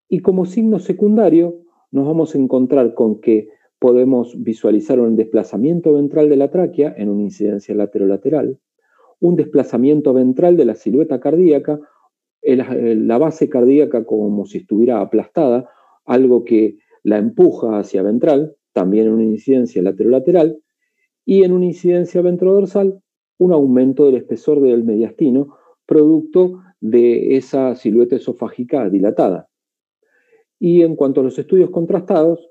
Speaker 2: Y como signo secundario, nos vamos a encontrar con que podemos visualizar un desplazamiento ventral de la tráquea en una incidencia laterolateral, un desplazamiento ventral de la silueta cardíaca, la base cardíaca como si estuviera aplastada, algo que la empuja hacia ventral, también en una incidencia laterolateral, y en una incidencia ventrodorsal, un aumento del espesor del mediastino, producto de esa silueta esofágica dilatada. Y en cuanto a los estudios contrastados,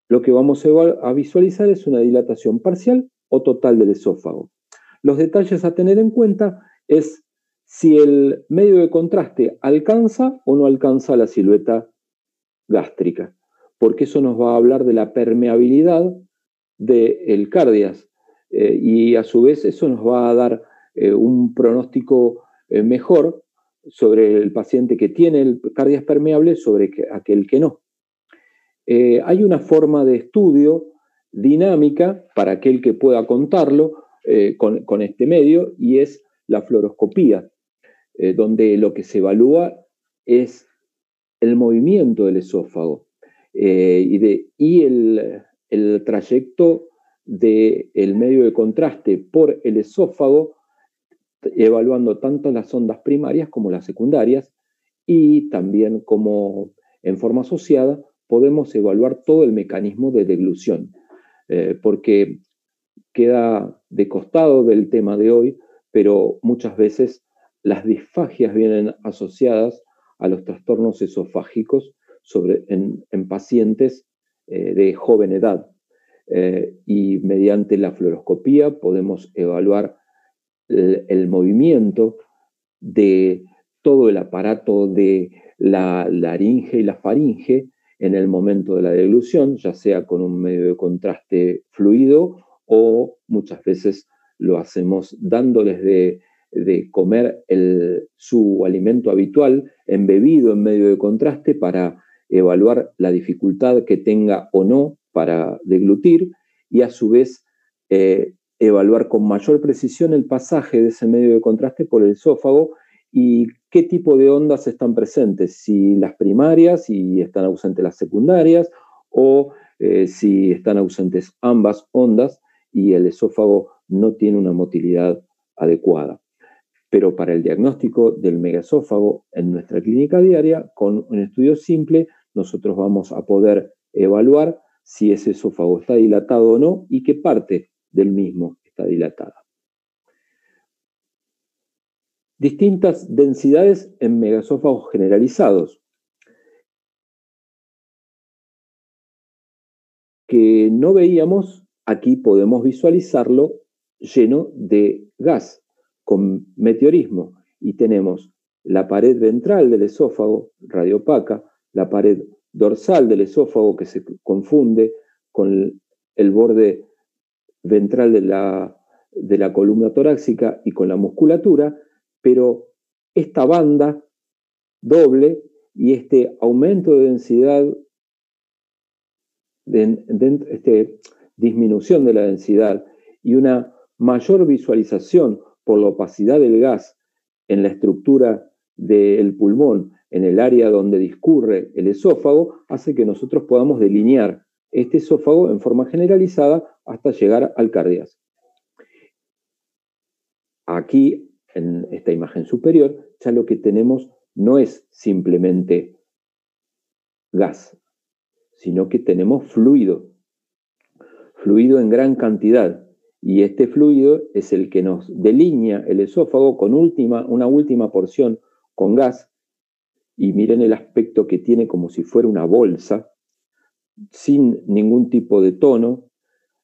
Speaker 2: lo que vamos a visualizar es una dilatación parcial o total del esófago. Los detalles a tener en cuenta es si el medio de contraste alcanza o no alcanza la silueta gástrica, porque eso nos va a hablar de la permeabilidad del cardias y a su vez eso nos va a dar un pronóstico mejor sobre el paciente que tiene el cardias permeable sobre aquel que no. Hay una forma de estudio dinámica para aquel que pueda contarlo con este medio y es la fluoroscopía, donde lo que se evalúa es el movimiento del esófago y el trayecto del medio de contraste por el esófago, evaluando tanto las ondas primarias como las secundarias, y también como en forma asociada podemos evaluar todo el mecanismo de deglución, porque queda de costado del tema de hoy, pero muchas veces las disfagias vienen asociadas a los trastornos esofágicos en pacientes de joven edad. Y mediante la fluoroscopía podemos evaluar el movimiento de todo el aparato de la laringe y la faringe en el momento de la deglución, ya sea con un medio de contraste fluido o muchas veces lo hacemos dándoles de comer su alimento habitual embebido en medio de contraste para evaluar la dificultad que tenga o no para deglutir y a su vez evaluar con mayor precisión el pasaje de ese medio de contraste por el esófago y qué tipo de ondas están presentes, si las primarias y están ausentes las secundarias, o si están ausentes ambas ondas y el esófago no tiene una motilidad adecuada. Pero para el diagnóstico del megaesófago en nuestra clínica diaria, con un estudio simple, nosotros vamos a poder evaluar si ese esófago está dilatado o no y qué parte del mismo está dilatada. Distintas densidades en megaesófagos generalizados, que no veíamos, aquí podemos visualizarlo lleno de gas, con meteorismo, y tenemos la pared ventral del esófago, radiopaca, la pared dorsal del esófago que se confunde con el borde ventral de la columna torácica y con la musculatura, pero esta banda doble y este aumento de densidad, disminución de la densidad y una mayor visualización por la opacidad del gas en la estructura del pulmón, en el área donde discurre el esófago, hace que nosotros podamos delinear este esófago en forma generalizada hasta llegar al cardias. Aquí, en esta imagen superior, ya lo que tenemos no es simplemente gas, sino que tenemos fluido en gran cantidad. Y este fluido es el que nos delinea el esófago con una última porción con gas. Y miren el aspecto que tiene, como si fuera una bolsa, sin ningún tipo de tono,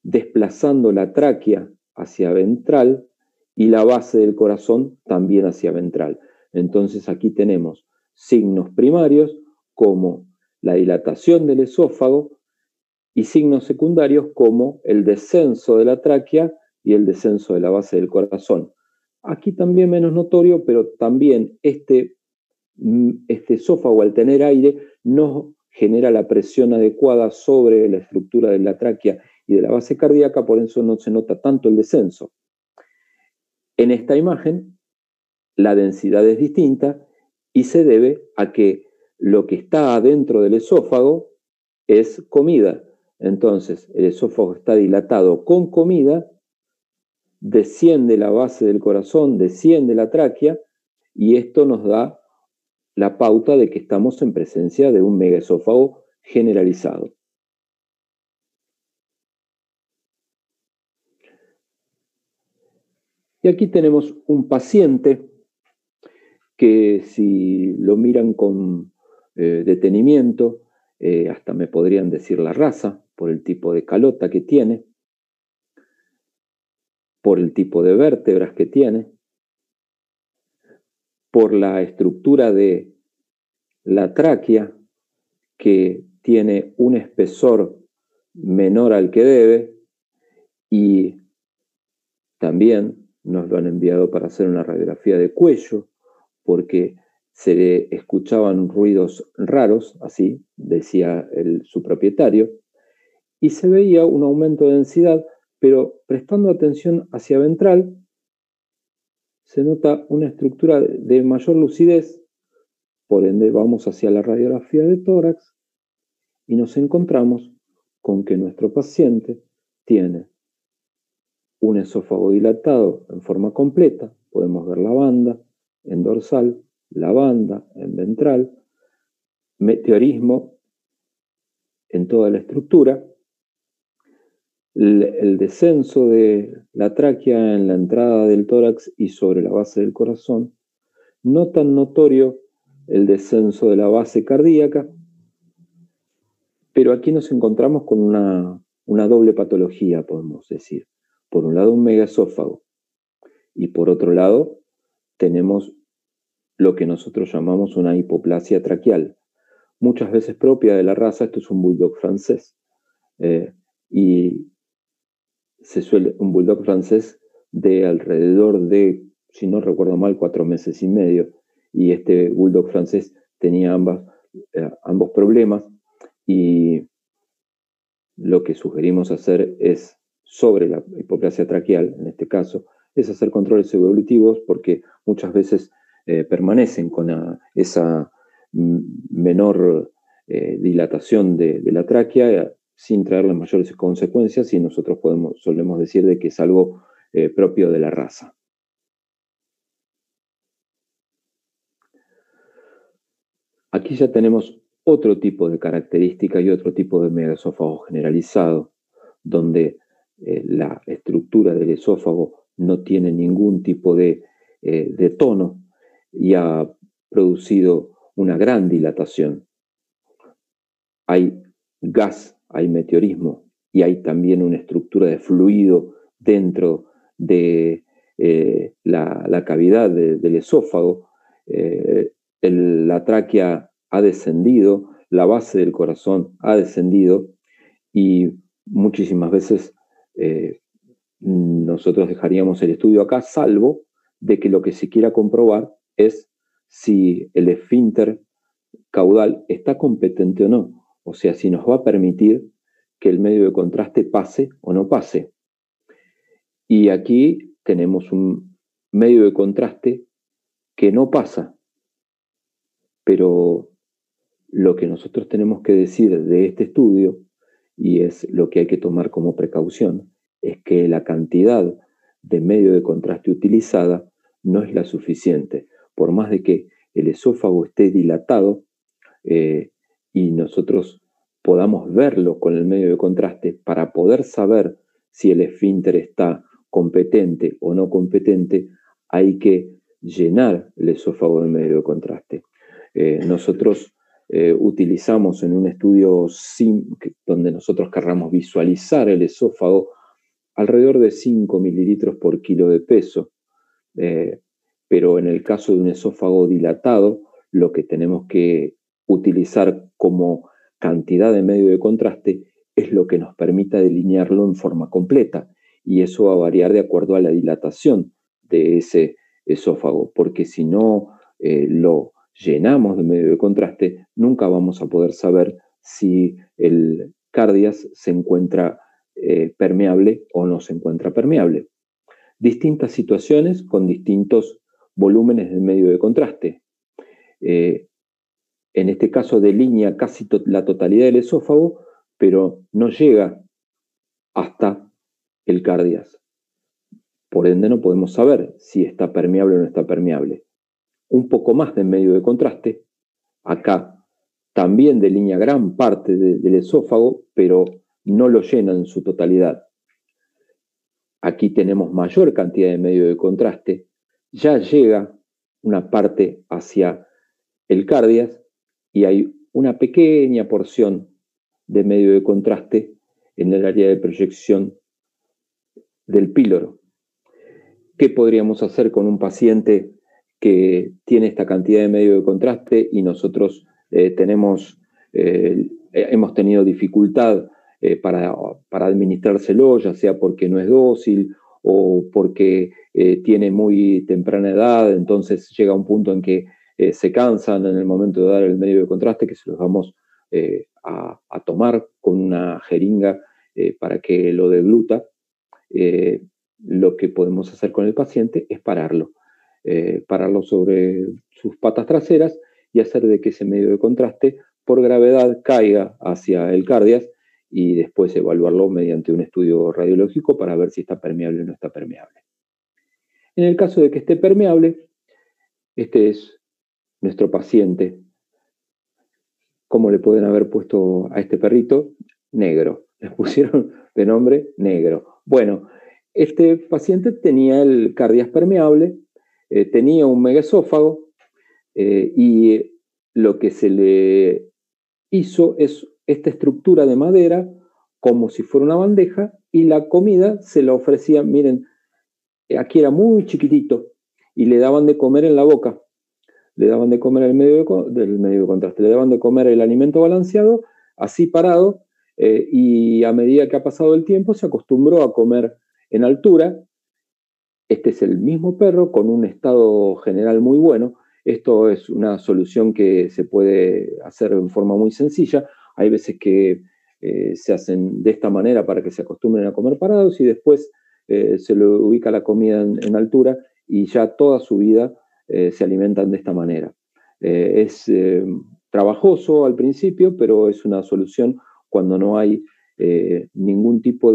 Speaker 2: desplazando la tráquea hacia ventral y la base del corazón también hacia ventral. Entonces aquí tenemos signos primarios como la dilatación del esófago y signos secundarios como el descenso de la tráquea y el descenso de la base del corazón. Aquí también menos notorio, pero también este esófago, al tener aire, no genera la presión adecuada sobre la estructura de la tráquea y de la base cardíaca, por eso no se nota tanto el descenso. En esta imagen, la densidad es distinta y se debe a que lo que está adentro del esófago es comida. Entonces, el esófago está dilatado con comida, desciende la base del corazón, desciende la tráquea, y esto nos da la pauta de que estamos en presencia de un megaesófago generalizado. Y aquí tenemos un paciente que, si lo miran con detenimiento, hasta me podrían decir la raza, por el tipo de calota que tiene, por el tipo de vértebras que tiene, por la estructura de la tráquea, que tiene un espesor menor al que debe, y también nos lo han enviado para hacer una radiografía de cuello, porque se le escuchaban ruidos raros, así decía su propietario, y se veía un aumento de densidad, pero prestando atención hacia ventral, se nota una estructura de mayor lucidez, por ende vamos hacia la radiografía de tórax y nos encontramos con que nuestro paciente tiene un esófago dilatado en forma completa, podemos ver la banda en dorsal, la banda en ventral, meteorismo en toda la estructura, el descenso de la tráquea en la entrada del tórax y sobre la base del corazón, no tan notorio el descenso de la base cardíaca, pero aquí nos encontramos con una doble patología, podemos decir. Por un lado, un megaesófago, y por otro lado, tenemos lo que nosotros llamamos una hipoplasia traqueal, muchas veces propia de la raza. Esto es un bulldog francés, y un bulldog francés de alrededor de, si no recuerdo mal, 4 meses y medio, y este bulldog francés tenía ambos problemas, y lo que sugerimos hacer es, sobre la hipoplasia traqueal, en este caso, es hacer controles evolutivos, porque muchas veces permanecen con esa menor dilatación de la tráquea sin traerle mayores consecuencias, y nosotros solemos decir de que es algo propio de la raza. Aquí ya tenemos otro tipo de característica y otro tipo de megaesófago generalizado, donde la estructura del esófago no tiene ningún tipo de tono y ha producido una gran dilatación. Hay gas, hay meteorismo y hay también una estructura de fluido dentro de la cavidad del esófago. La tráquea ha descendido, la base del corazón ha descendido, y muchísimas veces nosotros dejaríamos el estudio acá, salvo de que lo que se quiera comprobar es si el esfínter caudal está competente o no. O sea, si nos va a permitir que el medio de contraste pase o no pase. Y aquí tenemos un medio de contraste que no pasa. Pero lo que nosotros tenemos que decir de este estudio, y es lo que hay que tomar como precaución, es que la cantidad de medio de contraste utilizada no es la suficiente. Por más de que el esófago esté dilatado y nosotros podamos verlo con el medio de contraste, para poder saber si el esfínter está competente o no competente, hay que llenar el esófago de medio de contraste. Nosotros utilizamos en un estudio donde nosotros querramos visualizar el esófago alrededor de 5 mililitros por kilo de peso. Pero en el caso de un esófago dilatado, lo que tenemos que utilizar como cantidad de medio de contraste es lo que nos permita delinearlo en forma completa, y eso va a variar de acuerdo a la dilatación de ese esófago, porque si no lo llenamos de medio de contraste, nunca vamos a poder saber si el cardias se encuentra permeable o no se encuentra permeable. Distintas situaciones con distintos volúmenes de medio de contraste. En este caso delinea casi la totalidad del esófago, pero no llega hasta el cardias. Por ende no podemos saber si está permeable o no está permeable. Un poco más de medio de contraste, acá también delinea gran parte del esófago, pero no lo llena en su totalidad. Aquí tenemos mayor cantidad de medio de contraste, ya llega una parte hacia el cardias y hay una pequeña porción de medio de contraste en el área de proyección del píloro. ¿Qué podríamos hacer con un paciente que tiene esta cantidad de medio de contraste y nosotros hemos tenido dificultad para administrárselo, ya sea porque no es dócil o porque tiene muy temprana edad, entonces llega un punto en que se cansan en el momento de dar el medio de contraste, que se los vamos a tomar con una jeringa para que lo degluta? Lo que podemos hacer con el paciente es pararlo sobre sus patas traseras y hacer de que ese medio de contraste por gravedad caiga hacia el cardias, y después evaluarlo mediante un estudio radiológico para ver si está permeable o no está permeable. En el caso de que esté permeable, este es nuestro paciente. ¿Cómo le pueden haber puesto a este perrito? Negro. Les pusieron de nombre Negro. Bueno, este paciente tenía el cardias permeable, tenía un megaesófago, y lo que se le hizo es esta estructura de madera como si fuera una bandeja, y la comida se la ofrecían, miren, aquí era muy chiquitito, y le daban de comer en la boca, le daban de comer del medio de contraste, le daban de comer el alimento balanceado, así parado, y a medida que ha pasado el tiempo se acostumbró a comer en altura. Este es el mismo perro con un estado general muy bueno. Esto es una solución que se puede hacer en forma muy sencilla. Hay veces que se hacen de esta manera para que se acostumbren a comer parados, y después se le ubica la comida en altura, y ya toda su vida se alimentan de esta manera. Es trabajoso al principio, pero es una solución cuando no hay ningún tipo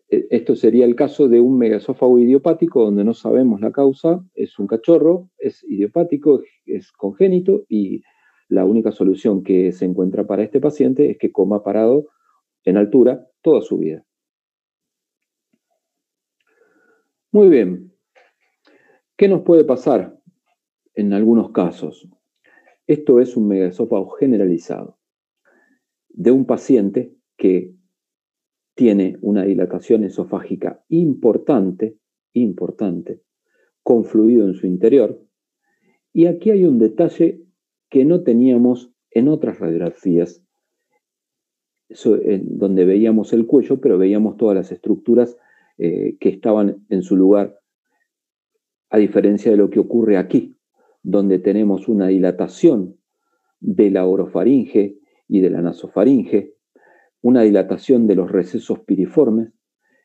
Speaker 2: esto sería el caso de un megaesófago idiopático donde no sabemos la causa, es un cachorro, es idiopático, es congénito y la única solución que se encuentra para este paciente es que coma parado en altura toda su vida. Muy bien. ¿Qué nos puede pasar en algunos casos? Esto es un megaesófago generalizado de un paciente que tiene una dilatación esofágica importante, con fluido en su interior. Y aquí hay un detalle que no teníamos en otras radiografías, donde veíamos el cuello, pero veíamos todas las estructuras que estaban en su lugar, a diferencia de lo que ocurre aquí, donde tenemos una dilatación de la orofaringe y de la nasofaringe, una dilatación de los recesos piriformes,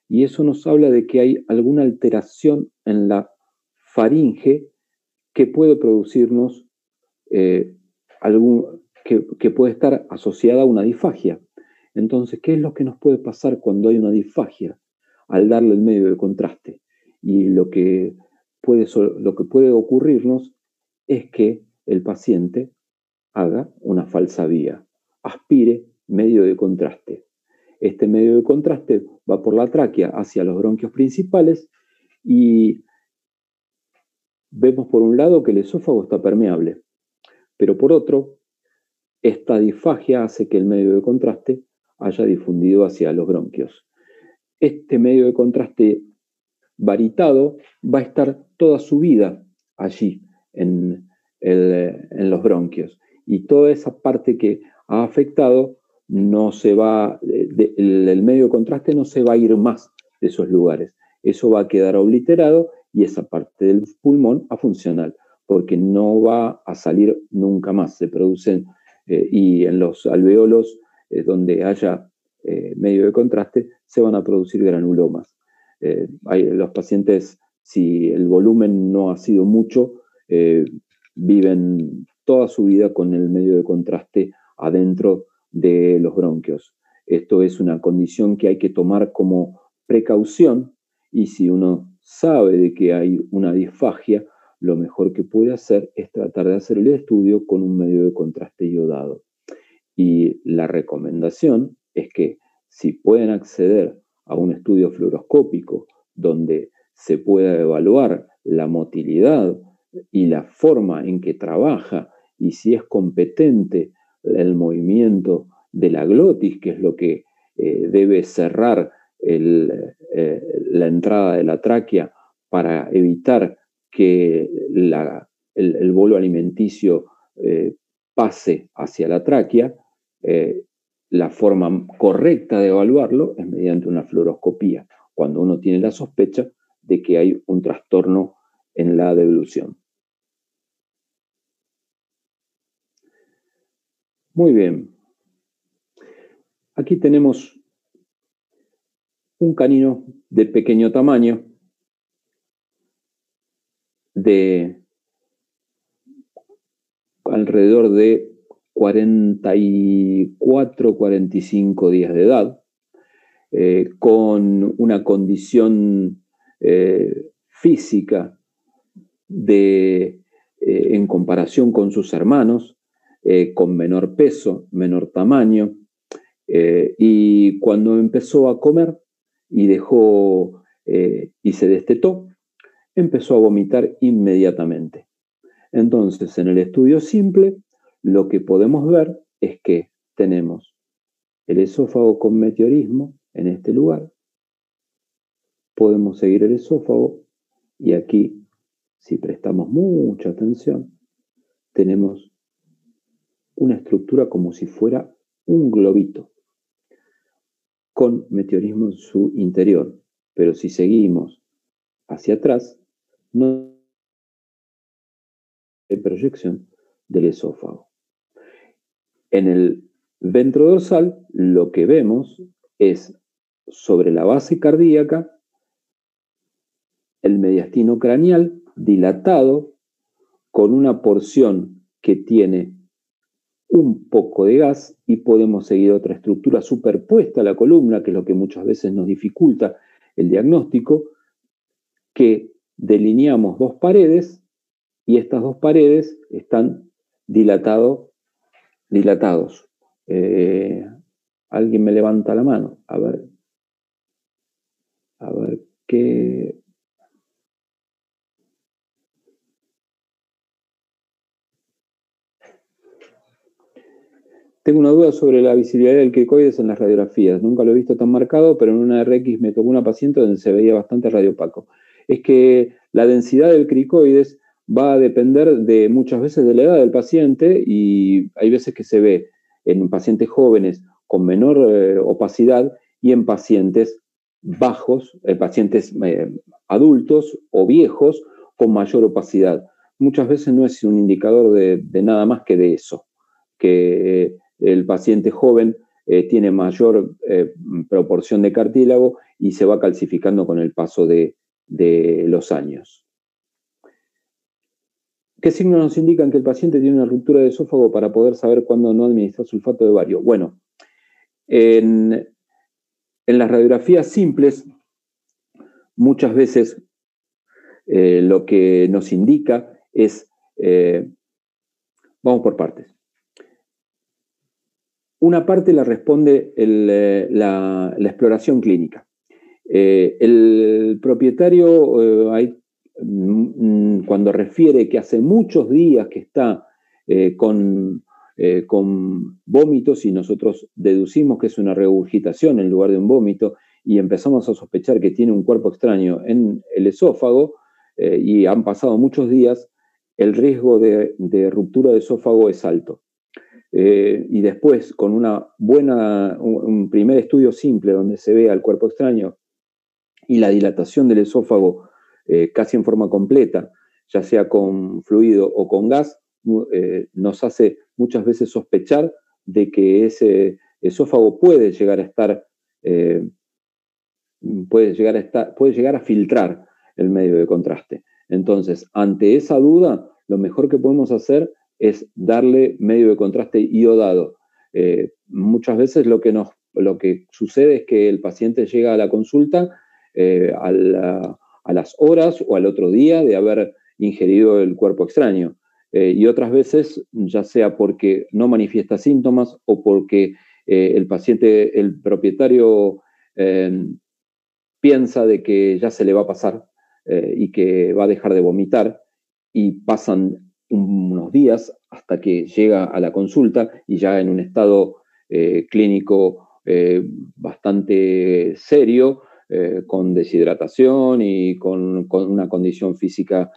Speaker 2: y eso nos habla de que hay alguna alteración en la faringe que puede producirnos que puede estar asociada a una disfagia. Entonces, ¿qué es lo que nos puede pasar cuando hay una disfagia al darle el medio de contraste? Y lo que puede ocurrirnos es que el paciente haga una falsa vía, aspire medio de contraste. Este medio de contraste va por la tráquea hacia los bronquios principales y vemos por un lado que el esófago está permeable, pero por otro, esta disfagia hace que el medio de contraste haya difundido hacia los bronquios. Este medio de contraste varitado va a estar toda su vida allí en los bronquios y toda esa parte que ha afectado no se va, el medio de contraste no se va a ir más de esos lugares. Eso va a quedar obliterado y esa parte del pulmón a funcional, porque no va a salir nunca más. Se producen, y en los alveolos donde haya medio de contraste, se van a producir granulomas. Los pacientes, si el volumen no ha sido mucho, viven toda su vida con el medio de contraste adentro de los bronquios. Esto es una condición que hay que tomar como precaución y si uno sabe de que hay una disfagia, lo mejor que puede hacer es tratar de hacer el estudio con un medio de contraste iodado. Y la recomendación es que si pueden acceder a un estudio fluoroscópico donde se pueda evaluar la motilidad y la forma en que trabaja y si es competente el movimiento de la glotis, que es lo que debe cerrar la entrada de la tráquea para evitar que el bolo alimenticio pase hacia la tráquea. La forma correcta de evaluarlo es mediante una fluoroscopía, cuando uno tiene la sospecha de que hay un trastorno en la devolución. Muy bien. Aquí tenemos un canino de pequeño tamaño, de alrededor de 44, 45 días de edad, con una condición física en comparación con sus hermanos, con menor peso, menor tamaño, y cuando empezó a comer y y se destetó, empezó a vomitar inmediatamente. Entonces, en el estudio simple, lo que podemos ver es que tenemos el esófago con meteorismo en este lugar. Podemos seguir el esófago y aquí, si prestamos mucha atención, tenemos una estructura como si fuera un globito con meteorismo en su interior. Pero si seguimos hacia atrás, no hay proyección del esófago. En el ventrodorsal lo que vemos es sobre la base cardíaca el mediastino craneal dilatado con una porción que tiene un poco de gas y podemos seguir otra estructura superpuesta a la columna, que es lo que muchas veces nos dificulta el diagnóstico, que delineamos dos paredes y estas dos paredes están dilatados. ¿Alguien me levanta la mano? A ver qué... Tengo una duda sobre la visibilidad del cricoides en las radiografías. Nunca lo he visto tan marcado, pero en una RX me tocó una paciente donde se veía bastante radiopaco. Es que la densidad del cricoides va a depender de muchas veces de la edad del paciente y hay veces que se ve en pacientes jóvenes con menor opacidad y en pacientes bajos, pacientes adultos o viejos con mayor opacidad. Muchas veces no es un indicador de nada más que de eso, que el paciente joven tiene mayor proporción de cartílago y se va calcificando con el paso de los años. ¿Qué signos nos indican que el paciente tiene una ruptura de esófago para poder saber cuándo no administrar sulfato de bario? Bueno, en las radiografías simples, muchas veces lo que nos indica es, vamos por partes. Una parte la responde la exploración clínica. El propietario, cuando refiere que hace muchos días que está con vómitos y nosotros deducimos que es una regurgitación en lugar de un vómito y empezamos a sospechar que tiene un cuerpo extraño en el esófago y han pasado muchos días, el riesgo de ruptura de esófago es alto. Y después, con un primer estudio simple donde se vea el cuerpo extraño y la dilatación del esófago casi en forma completa, ya sea con fluido o con gas, nos hace muchas veces sospechar de que ese esófago puede llegar a filtrar el medio de contraste. Entonces, ante esa duda, lo mejor que podemos hacer es darle medio de contraste iodado. Muchas veces lo que sucede es que el paciente llega a la consulta a las horas o al otro día de haber ingerido el cuerpo extraño. Y otras veces, ya sea porque no manifiesta síntomas o porque el propietario piensa de que ya se le va a pasar y que va a dejar de vomitar y pasan unos días hasta que llega a la consulta y ya en un estado clínico bastante serio, con deshidratación y con una condición física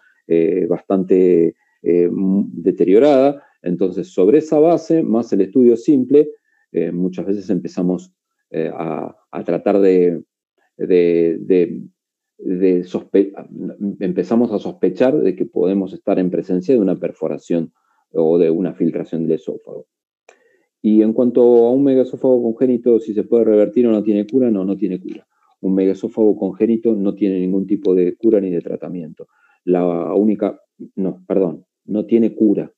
Speaker 2: bastante deteriorada. Entonces, sobre esa base, más el estudio simple, muchas veces empezamos a tratar empezamos a sospechar de que podemos estar en presencia de una perforación o de una filtración del esófago. Y en cuanto a un megaesófago congénito, si se puede revertir o no tiene cura, no tiene cura. Un megaesófago congénito no tiene ningún tipo de cura ni de tratamiento. No tiene cura.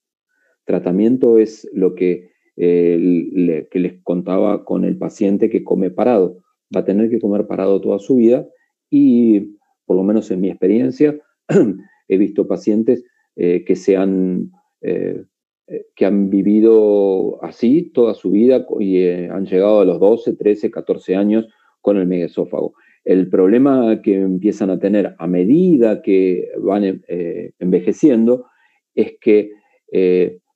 Speaker 2: Tratamiento es lo que les contaba con el paciente que come parado. Va a tener que comer parado toda su vida y, por lo menos en mi experiencia, he visto pacientes que han vivido así toda su vida y han llegado a los 12, 13, 14 años con el megaesófago. El problema que empiezan a tener a medida que van envejeciendo es que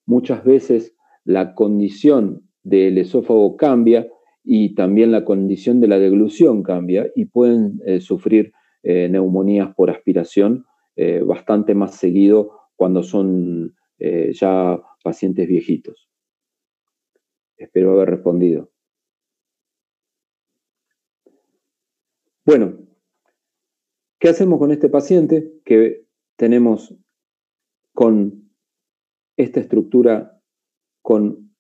Speaker 2: muchas veces la condición del esófago cambia y también la condición de la deglución cambia y pueden sufrir neumonías por aspiración bastante más seguido cuando son ya pacientes viejitos. Espero haber respondido. Bueno, ¿qué hacemos con este paciente que tenemos con esta estructura con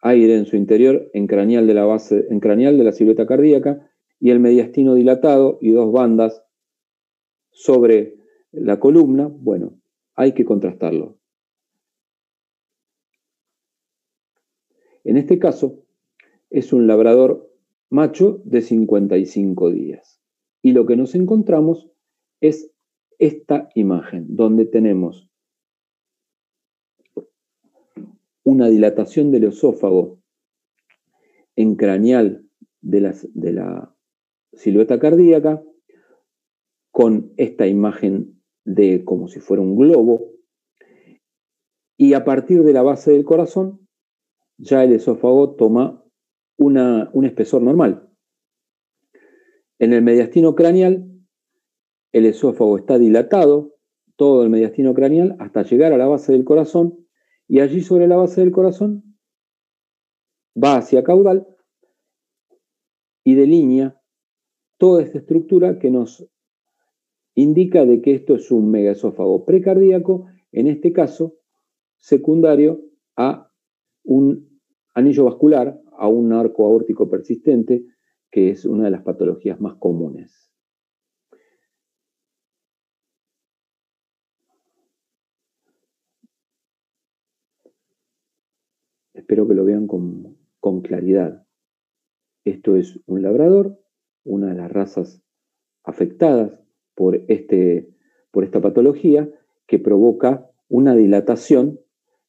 Speaker 2: aire en su interior, en craneal de la silueta cardíaca y el mediastino dilatado y dos bandas sobre la columna, bueno, hay que contrastarlo. En este caso, es un labrador macho de 55 días. Y lo que nos encontramos es esta imagen, donde tenemos una dilatación del esófago en craneal de la silueta cardíaca, con esta imagen de como si fuera un globo, y a partir de la base del corazón, ya el esófago toma un espesor normal. En el mediastino craneal, el esófago está dilatado, todo el mediastino craneal, hasta llegar a la base del corazón, y allí sobre la base del corazón va hacia caudal y delinea toda esta estructura que nos indica de que esto es un megaesófago precardíaco, en este caso secundario a un anillo vascular, a un arco aórtico persistente, que es una de las patologías más comunes. Espero que lo vean con claridad. Esto es un labrador, una de las razas afectadas por esta patología, que provoca una dilatación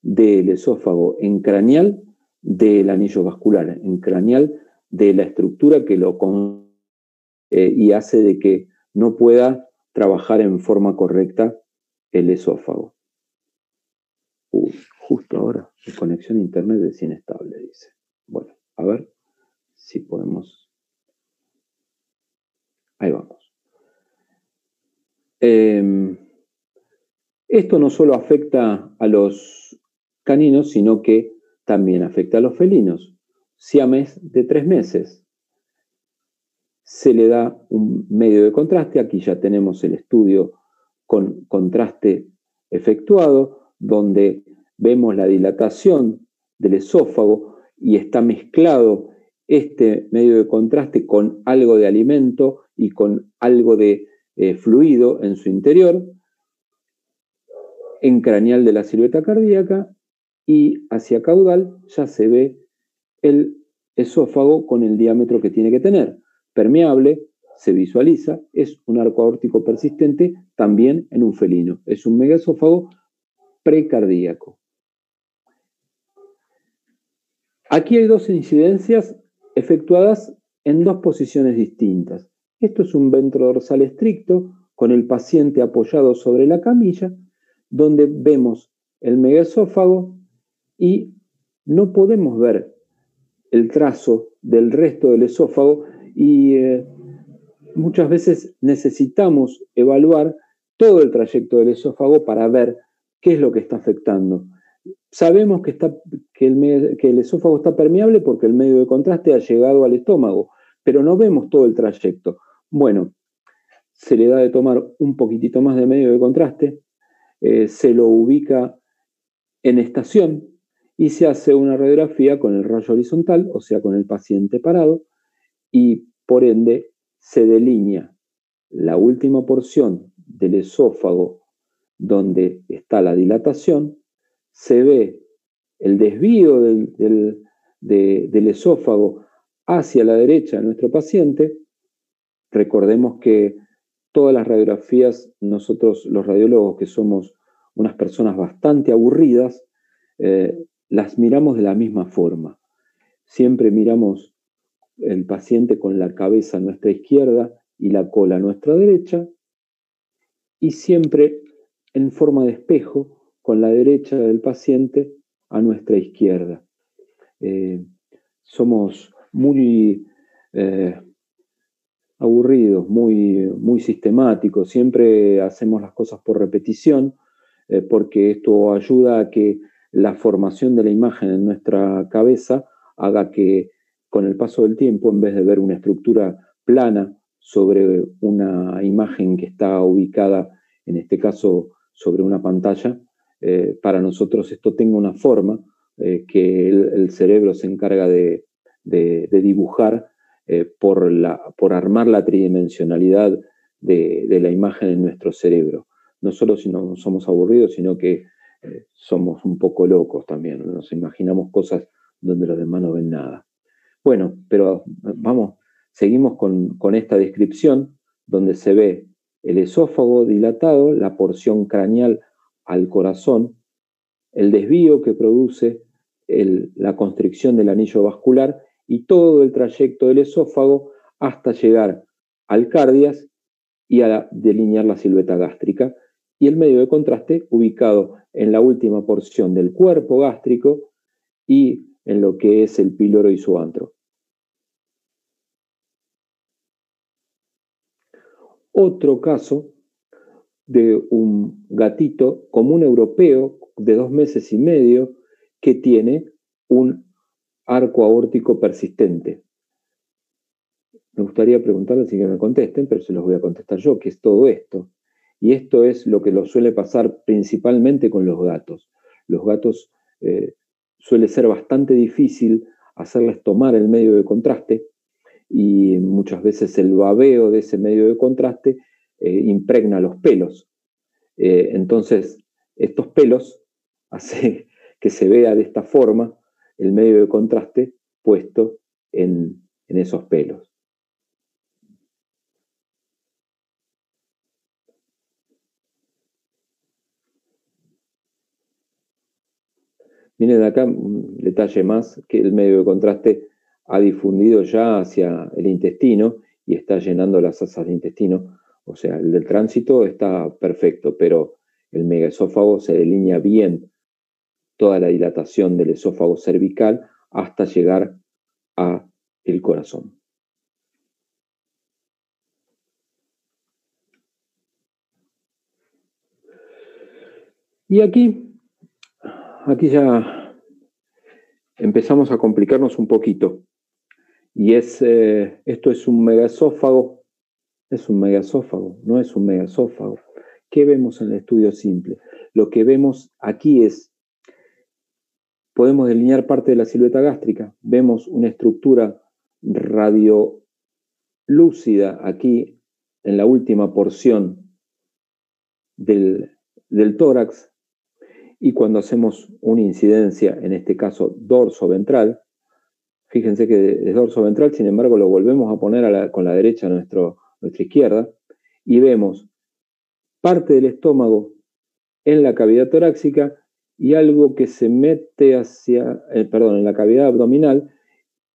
Speaker 2: del esófago en craneal del anillo vascular, en craneal de la estructura que lo y hace de que no pueda trabajar en forma correcta el esófago. Justo ahora, la conexión a internet es inestable, dice. Bueno, a ver si podemos. Ahí vamos. Esto no solo afecta a los caninos, sino que también afecta a los felinos. Siamés de 3 meses. Se le da un medio de contraste. Aquí ya tenemos el estudio con contraste efectuado, donde vemos la dilatación del esófago y está mezclado este medio de contraste con algo de alimento y con algo de fluido en su interior, en craneal de la silueta cardíaca, y hacia caudal ya se ve el esófago con el diámetro que tiene que tener. Permeable, se visualiza, es un arco aórtico persistente también en un felino. Es un megaesófago precardíaco. Aquí hay 2 incidencias efectuadas en 2 posiciones distintas. Esto es un ventrodorsal estricto con el paciente apoyado sobre la camilla, donde vemos el megaesófago y no podemos ver el trazo del resto del esófago, y muchas veces necesitamos evaluar todo el trayecto del esófago para ver qué es lo que está afectando. Sabemos que el esófago está permeable porque el medio de contraste ha llegado al estómago, pero no vemos todo el trayecto. Bueno, se le da de tomar un poquitito más de medio de contraste, se lo ubica en estación y se hace una radiografía con el rayo horizontal, o sea, con el paciente parado, y por ende se delinea la última porción del esófago donde está la dilatación, se ve el desvío del esófago hacia la derecha de nuestro paciente. Recordemos que todas las radiografías, nosotros los radiólogos, que somos unas personas bastante aburridas, las miramos de la misma forma. Siempre miramos el paciente con la cabeza a nuestra izquierda y la cola a nuestra derecha, y siempre en forma de espejo, con la derecha del paciente a nuestra izquierda. Somos muy aburridos, muy sistemáticos, siempre hacemos las cosas por repetición, porque esto ayuda a que la formación de la imagen en nuestra cabeza haga que con el paso del tiempo, en vez de ver una estructura plana sobre una imagen que está ubicada, en este caso sobre una pantalla, para nosotros esto tenga una forma que el cerebro se encarga de dibujar por armar la tridimensionalidad de la imagen en nuestro cerebro. no solo si no somos aburridos, sino que somos un poco locos también, nos imaginamos cosas donde los demás no ven nada. Bueno, pero vamos, seguimos con esta descripción donde se ve el esófago dilatado, la porción craneal al corazón, el desvío que produce la constricción del anillo vascular y todo el trayecto del esófago hasta llegar al cardias y a delinear la silueta gástrica, y el medio de contraste ubicado en la última porción del cuerpo gástrico y en lo que es el píloro isoantro. Otro caso de un gatito común europeo de 2 meses y medio que tiene un arco aórtico persistente. Me gustaría preguntarles si que me contesten, pero se los voy a contestar yo, ¿qué es todo esto? Y esto es lo que suele pasar principalmente con los gatos. Los gatos suele ser bastante difícil hacerles tomar el medio de contraste y muchas veces el babeo de ese medio de contraste impregna los pelos. Entonces, estos pelos hacen que se vea de esta forma el medio de contraste puesto en esos pelos. Miren acá un detalle más, que el medio de contraste ha difundido ya hacia el intestino y está llenando las asas de intestino. O sea, el del tránsito está perfecto, pero el megaesófago se delinea bien toda la dilatación del esófago cervical hasta llegar a el corazón. Y aquí ya empezamos a complicarnos un poquito. Y esto es un megaesófago. Es un megaesófago, no es un megaesófago. ¿Qué vemos en el estudio simple? Lo que vemos aquí podemos delinear parte de la silueta gástrica. Vemos una estructura radiolúcida aquí en la última porción del tórax. Y cuando hacemos una incidencia, en este caso dorso-ventral, fíjense que es dorso-ventral, sin embargo lo volvemos a poner con la derecha a nuestra izquierda, y vemos parte del estómago en la cavidad torácica y algo que se mete en la cavidad abdominal,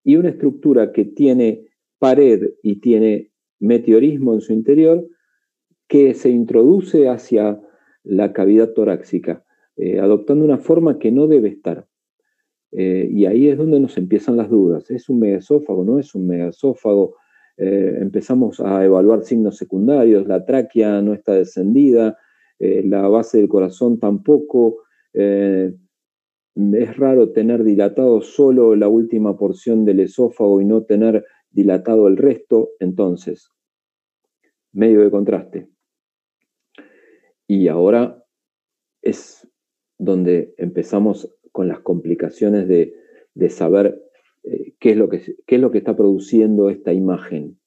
Speaker 2: y una estructura que tiene pared y tiene meteorismo en su interior que se introduce hacia la cavidad torácica, adoptando una forma que no debe estar. Y ahí es donde nos empiezan las dudas. ¿Es un megaesófago? ¿No es un megaesófago? Empezamos a evaluar signos secundarios. La tráquea no está descendida, la base del corazón tampoco. Es raro tener dilatado solo la última porción del esófago y no tener dilatado el resto. Entonces, medio de contraste. Y ahora es donde empezamos con las complicaciones de saber qué es lo que está produciendo esta imagen,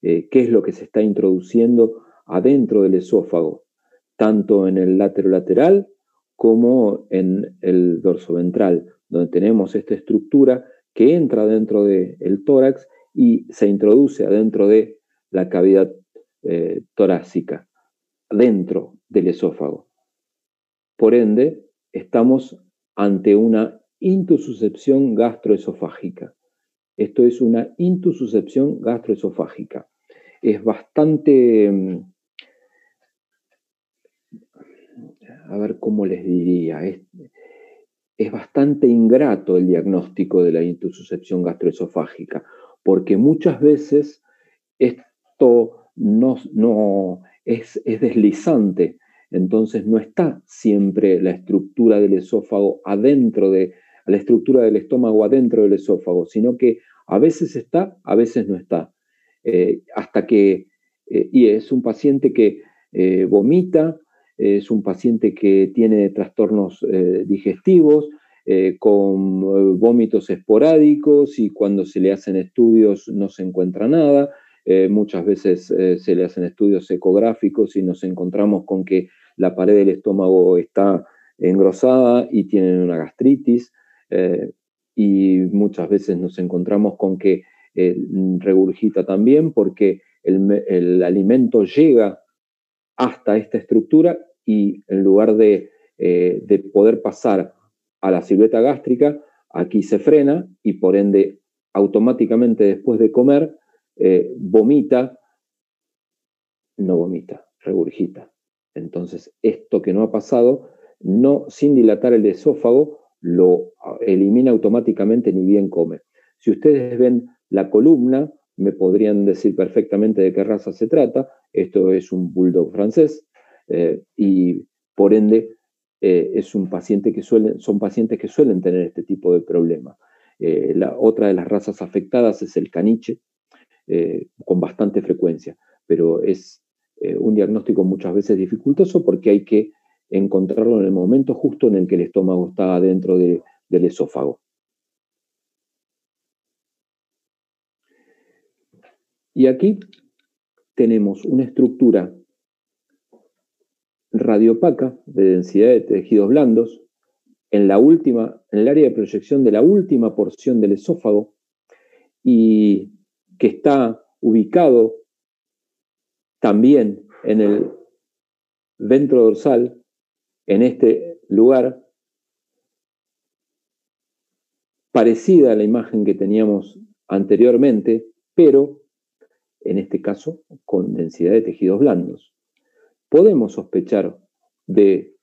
Speaker 2: qué es lo que se está introduciendo adentro del esófago, tanto en el lateral como en el dorso ventral, donde tenemos esta estructura que entra dentro del tórax y se introduce adentro de la cavidad torácica, dentro del esófago. Por ende, estamos ante una intususcepción gastroesofágica. Esto es una intususcepción gastroesofágica. Es bastante, a ver cómo les diría, es bastante ingrato el diagnóstico de la intususcepción gastroesofágica, porque muchas veces esto no es deslizante. Entonces no está siempre la estructura del esófago la estructura del estómago adentro del esófago, sino que a veces está, a veces no está. Y es un paciente que vomita, es un paciente que tiene trastornos digestivos, con vómitos esporádicos, y cuando se le hacen estudios no se encuentra nada. muchas veces se le hacen estudios ecográficos y nos encontramos con que la pared del estómago está engrosada y tienen una gastritis, y muchas veces nos encontramos con que regurgita también porque el alimento llega hasta esta estructura y en lugar de poder pasar a la silueta gástrica, aquí se frena y por ende automáticamente después de comer regurgita. Entonces esto que no ha pasado, sin dilatar el esófago, lo elimina automáticamente ni bien come. Si ustedes ven la columna, me podrían decir perfectamente de qué raza se trata. Esto es un bulldog francés y por ende son pacientes que suelen tener este tipo de problema. Otra de las razas afectadas es el caniche, con bastante frecuencia, pero es un diagnóstico muchas veces dificultoso porque hay que encontrarlo en el momento justo en el que el estómago está dentro del esófago. Y aquí tenemos una estructura radiopaca de densidad de tejidos blandos en el área de proyección de la última porción del esófago y que está ubicado también en el ventro dorsal, en este lugar, parecida a la imagen que teníamos anteriormente, pero en este caso con densidad de tejidos blandos. Podemos sospechar de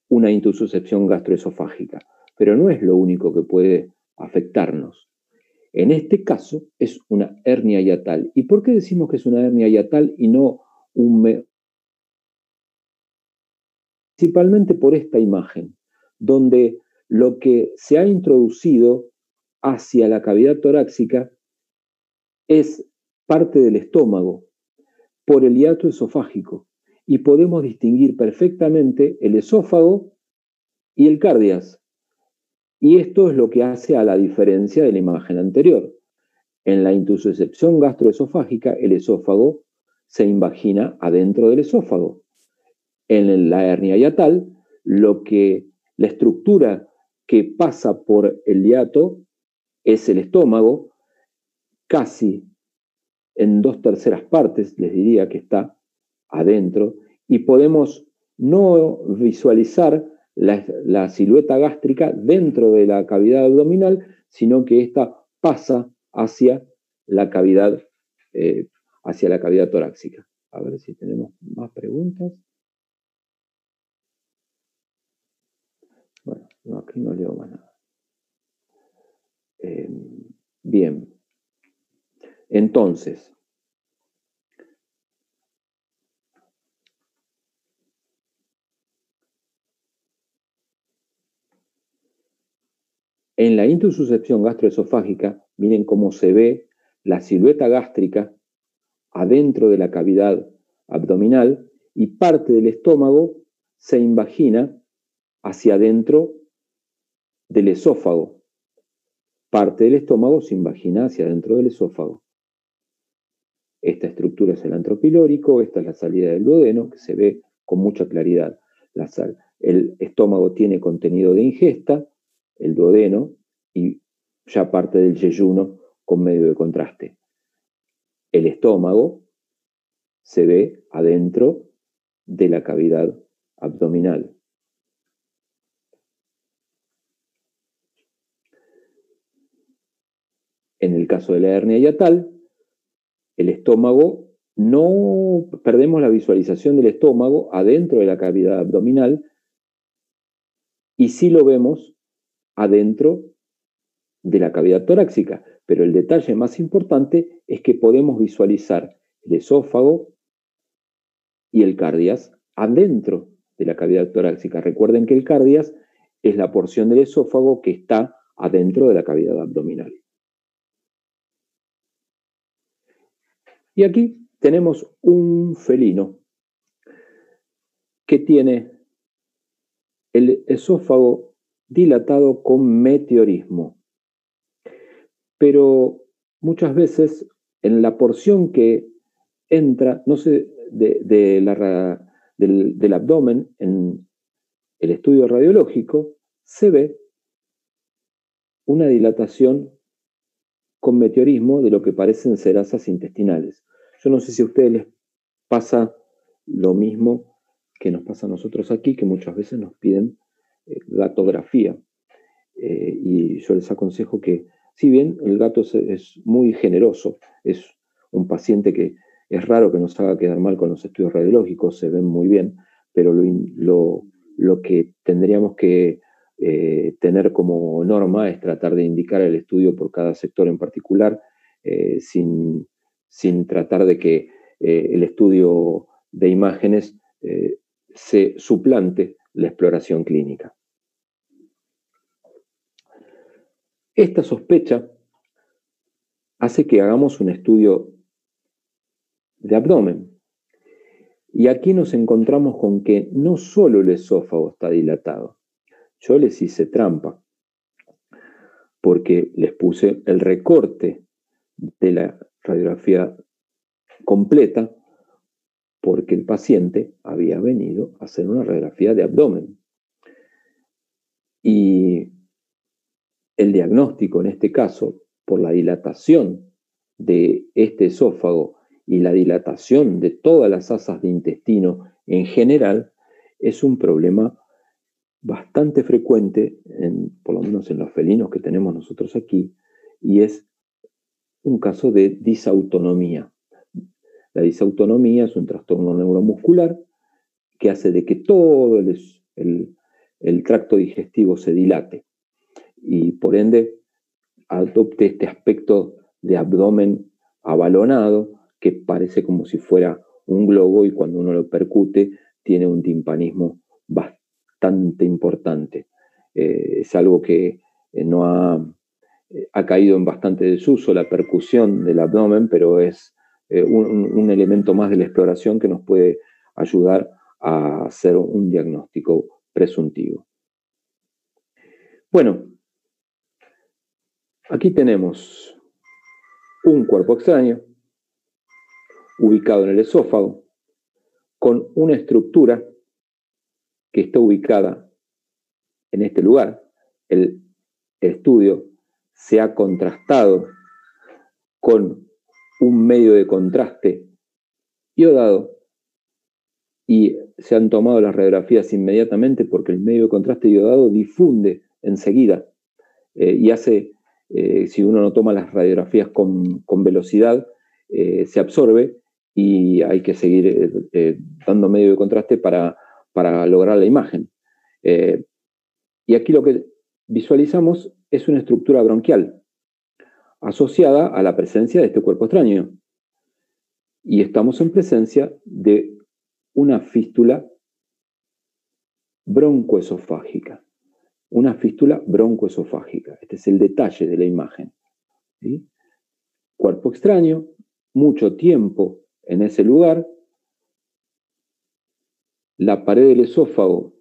Speaker 2: una intususcepción gastroesofágica, pero no es lo único que puede afectarnos. En este caso es una hernia hiatal. ¿Y por qué decimos que es una hernia hiatal y no principalmente por esta imagen, donde lo que se ha introducido hacia la cavidad torácica es parte del estómago por el hiato esofágico y podemos distinguir perfectamente el esófago y el cardias. Y esto es lo que hace a la diferencia de la imagen anterior. En la intususcepción gastroesofágica, el esófago se invagina adentro del esófago. En la hernia hiatal, la estructura que pasa por el hiato es el estómago, casi en 2/3 partes, les diría que está adentro, y podemos no visualizar la silueta gástrica dentro de la cavidad abdominal, sino que ésta pasa hacia la cavidad torácica. A ver si tenemos más preguntas. Bueno, no, aquí no leo más nada. Bien. Entonces, en la intususcepción gastroesofágica, miren cómo se ve la silueta gástrica adentro de la cavidad abdominal y parte del estómago se invagina hacia adentro del esófago. Parte del estómago se invagina hacia adentro del esófago. Esta estructura es el antro pilórico, esta es la salida del duodeno, que se ve con mucha claridad. El estómago tiene contenido de ingesta, el duodeno, y ya parte del yeyuno con medio de contraste. El estómago se ve adentro de la cavidad abdominal. En el caso de la hernia hiatal, el estómago, no perdemos la visualización del estómago adentro de la cavidad abdominal y sí lo vemos adentro de la cavidad torácica. Pero el detalle más importante es que podemos visualizar el esófago y el cardias adentro de la cavidad torácica. Recuerden que el cardias es la porción del esófago que está adentro de la cavidad abdominal. Y aquí tenemos un felino que tiene el esófago dilatado con meteorismo. Pero muchas veces en la porción que entra, no sé, del abdomen en el estudio radiológico, se ve una dilatación con meteorismo de lo que parecen ser asas intestinales. Yo no sé si a ustedes les pasa lo mismo que nos pasa a nosotros aquí, que muchas veces nos piden gatografía. Y yo les aconsejo que, si bien el gato es muy generoso, es un paciente que es raro que nos haga quedar mal con los estudios radiológicos, se ven muy bien, pero lo que tendríamos que tener como norma es tratar de indicar el estudio por cada sector en particular, sin tratar de que el estudio de imágenes se suplante la exploración clínica. Esta sospecha hace que hagamos un estudio de abdomen. Y aquí nos encontramos con que no solo el esófago está dilatado. Yo les hice trampa, porque les puse el recorte de la radiografía completa, porque el paciente había venido a hacer una radiografía de abdomen. Y el diagnóstico en este caso, por la dilatación de este esófago y la dilatación de todas las asas de intestino en general, es un problema bastante frecuente, por lo menos en los felinos que tenemos nosotros aquí, y es un caso de disautonomía. La disautonomía es un trastorno neuromuscular que hace de que todo el tracto digestivo se dilate y por ende adopte este aspecto de abdomen abalonado que parece como si fuera un globo y cuando uno lo percute tiene un timpanismo bastante importante. Es algo que no ha caído en bastante desuso, la percusión del abdomen, pero es un elemento más de la exploración que nos puede ayudar a hacer un diagnóstico presuntivo. Bueno, aquí tenemos un cuerpo extraño ubicado en el esófago con una estructura que está ubicada en este lugar. El estudio se ha contrastado con un medio de contraste iodado y se han tomado las radiografías inmediatamente porque el medio de contraste iodado difunde enseguida y hace, si uno no toma las radiografías con velocidad, se absorbe y hay que seguir dando medio de contraste para lograr la imagen. Y aquí lo que visualizamos es una estructura bronquial asociada a la presencia de este cuerpo extraño. Y estamos en presencia de una fístula broncoesofágica. Una fístula broncoesofágica. Este es el detalle de la imagen. ¿Sí? Cuerpo extraño, mucho tiempo en ese lugar. La pared del esófago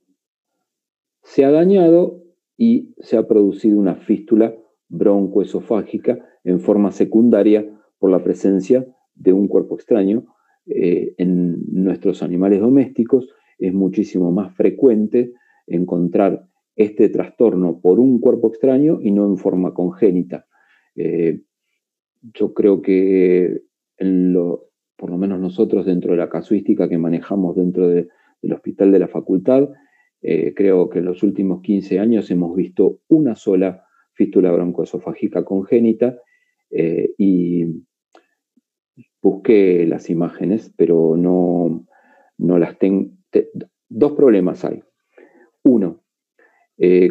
Speaker 2: se ha dañado y se ha producido una fístula broncoesofágica en forma secundaria por la presencia de un cuerpo extraño. En nuestros animales domésticos es muchísimo más frecuente encontrar este trastorno por un cuerpo extraño y no en forma congénita. Yo creo que por lo menos nosotros dentro de la casuística que manejamos dentro del hospital de la facultad, creo que en los últimos 15 años hemos visto una sola fístula broncoesofágica congénita y busqué las imágenes, pero no las tengo. Dos problemas hay. Uno,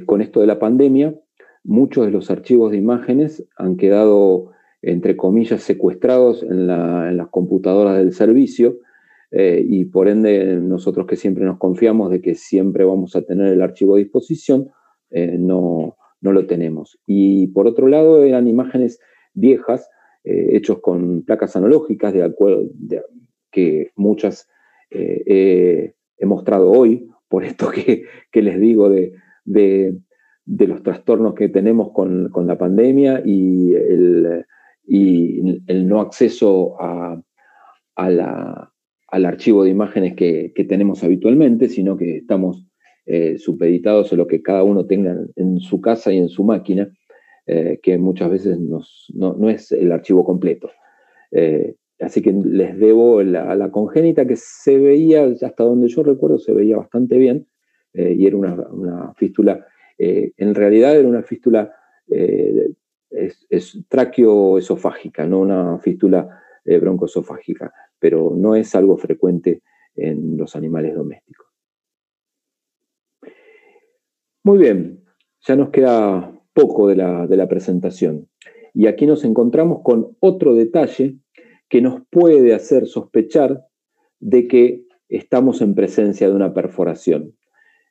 Speaker 2: con esto de la pandemia, muchos de los archivos de imágenes han quedado, entre comillas, secuestrados en las computadoras del servicio y por ende nosotros que siempre nos confiamos de que siempre vamos a tener el archivo a disposición, no lo tenemos. Y por otro lado eran imágenes viejas, hechos con placas analógicas, que muchas he mostrado hoy, por esto que les digo de los trastornos que tenemos con la pandemia y el no acceso al archivo de imágenes que tenemos habitualmente, sino que estamos supeditados a lo que cada uno tenga en su casa y en su máquina, que muchas veces no es el archivo completo. Así que les debo a la congénita, que se veía, hasta donde yo recuerdo, se veía bastante bien, y era una fístula, en realidad era una fístula tráqueo-esofágica, no una fístula broncoesofágica, pero no es algo frecuente en los animales domésticos. Muy bien, ya nos queda poco de la presentación. Y aquí nos encontramos con otro detalle que nos puede hacer sospechar de que estamos en presencia de una perforación.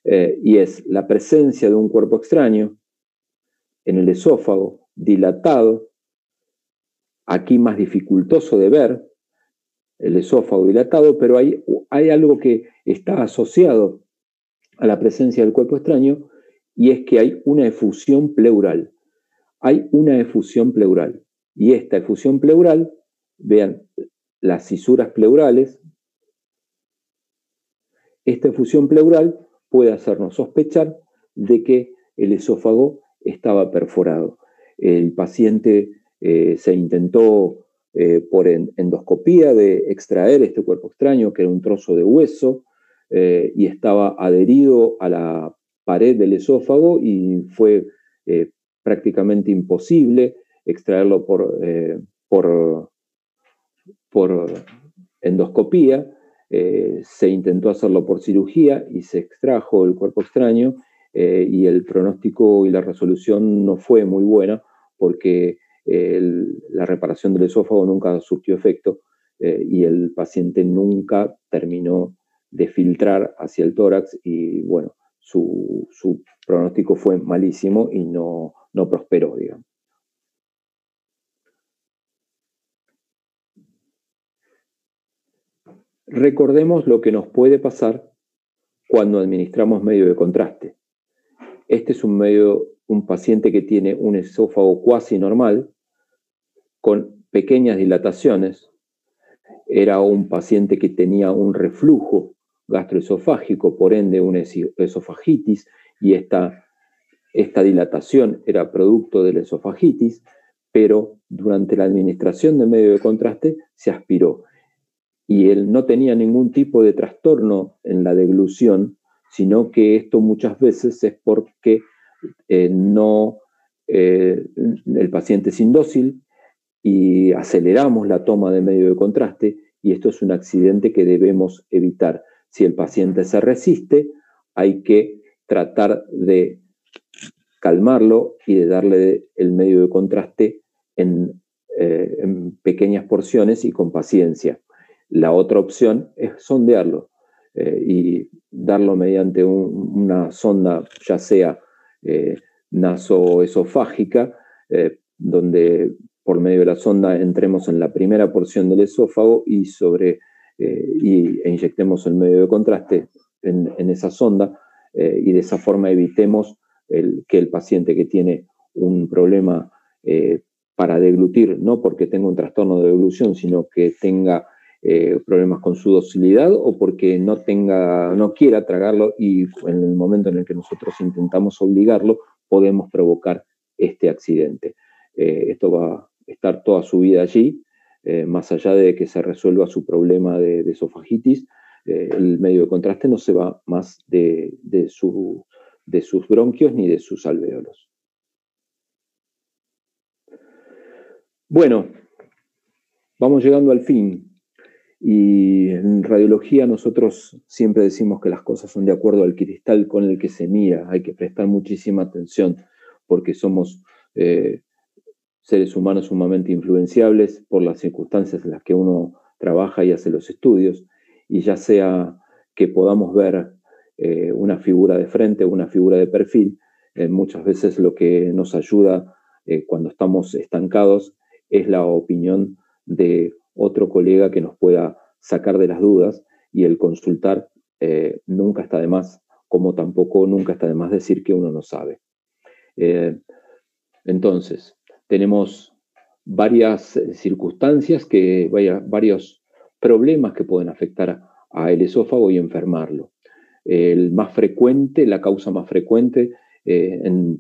Speaker 2: Y es la presencia de un cuerpo extraño en el esófago, dilatado, aquí más dificultoso de ver, el esófago dilatado, pero hay algo que está asociado a la presencia del cuerpo extraño, y es que hay una efusión pleural. Hay una efusión pleural. Y esta efusión pleural, vean las cisuras pleurales, esta efusión pleural puede hacernos sospechar de que el esófago estaba perforado. El paciente se intentó por endoscopía de extraer este cuerpo extraño, que era un trozo de hueso, y estaba adherido a la pared del esófago, y fue prácticamente imposible extraerlo por endoscopía. Se intentó hacerlo por cirugía y se extrajo el cuerpo extraño, y el pronóstico y la resolución no fue muy buena, porque la reparación del esófago nunca surtió efecto, y el paciente nunca terminó de filtrar hacia el tórax, y bueno, su pronóstico fue malísimo y no prosperó, digamos. Recordemos lo que nos puede pasar cuando administramos medio de contraste. Este es un paciente que tiene un esófago cuasi normal, con pequeñas dilataciones. Era un paciente que tenía un reflujo gastroesofágico, por ende una esofagitis, y esta dilatación era producto de la esofagitis, pero durante la administración de medio de contraste se aspiró. Y él no tenía ningún tipo de trastorno en la deglución, sino que esto muchas veces es porque el paciente es indócil y aceleramos la toma de medio de contraste, y esto es un accidente que debemos evitar. Si el paciente se resiste, hay que tratar de calmarlo y de darle el medio de contraste en pequeñas porciones y con paciencia. La otra opción es sondearlo y darlo mediante una sonda, ya sea nasoesofágica, donde por medio de la sonda entremos en la primera porción del esófago e inyectemos el medio de contraste en esa sonda, y de esa forma evitemos que el paciente que tiene un problema para deglutir, no porque tenga un trastorno de deglución, sino que tenga problemas con su docilidad, o porque no quiera tragarlo, y en el momento en el que nosotros intentamos obligarlo, podemos provocar este accidente. Esto va a estar toda su vida allí, más allá de que se resuelva su problema de esofagitis. El medio de contraste no se va más de sus bronquios ni de sus alvéolos. Bueno, vamos llegando al fin. Y en radiología nosotros siempre decimos que las cosas son de acuerdo al cristal con el que se mira. Hay que prestar muchísima atención, porque somos seres humanos sumamente influenciables por las circunstancias en las que uno trabaja y hace los estudios, y ya sea que podamos ver una figura de frente o una figura de perfil, muchas veces lo que nos ayuda cuando estamos estancados es la opinión de otro colega que nos pueda sacar de las dudas, y el consultar nunca está de más, como tampoco nunca está de más decir que uno no sabe. Entonces, tenemos varias circunstancias, varios problemas que pueden afectar al esófago y enfermarlo. La causa más frecuente,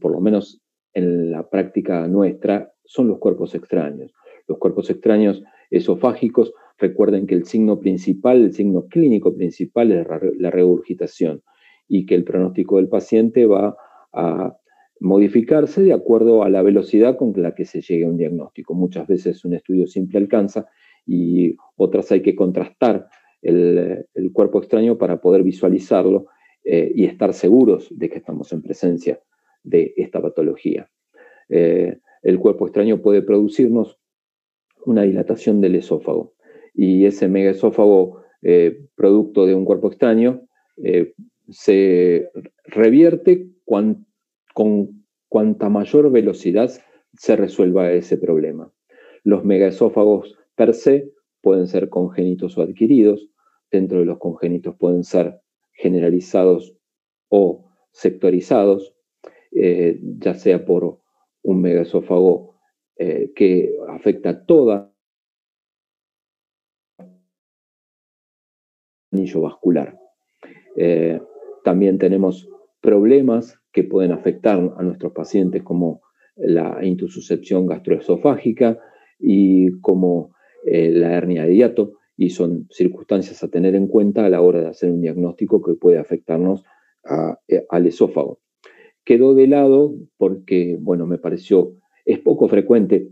Speaker 2: por lo menos en la práctica nuestra, son los cuerpos extraños. Los cuerpos extraños esofágicos, recuerden que el signo clínico principal es la regurgitación y que el pronóstico del paciente va a modificarse de acuerdo a la velocidad con la que se llegue a un diagnóstico. Muchas veces un estudio simple alcanza y otras hay que contrastar el cuerpo extraño para poder visualizarlo y estar seguros de que estamos en presencia de esta patología. El cuerpo extraño puede producirnos una dilatación del esófago y ese megaesófago producto de un cuerpo extraño se revierte con cuanta mayor velocidad se resuelva ese problema. Los megaesófagos per se pueden ser congénitos o adquiridos. Dentro de los congénitos pueden ser generalizados o sectorizados, ya sea por un megaesófago que afecta toda el anillo vascular. También tenemos problemas que pueden afectar a nuestros pacientes como la intususcepción gastroesofágica y como la hernia de hiato, y son circunstancias a tener en cuenta a la hora de hacer un diagnóstico que puede afectarnos al esófago. Quedó de lado porque, bueno, me pareció, es poco frecuente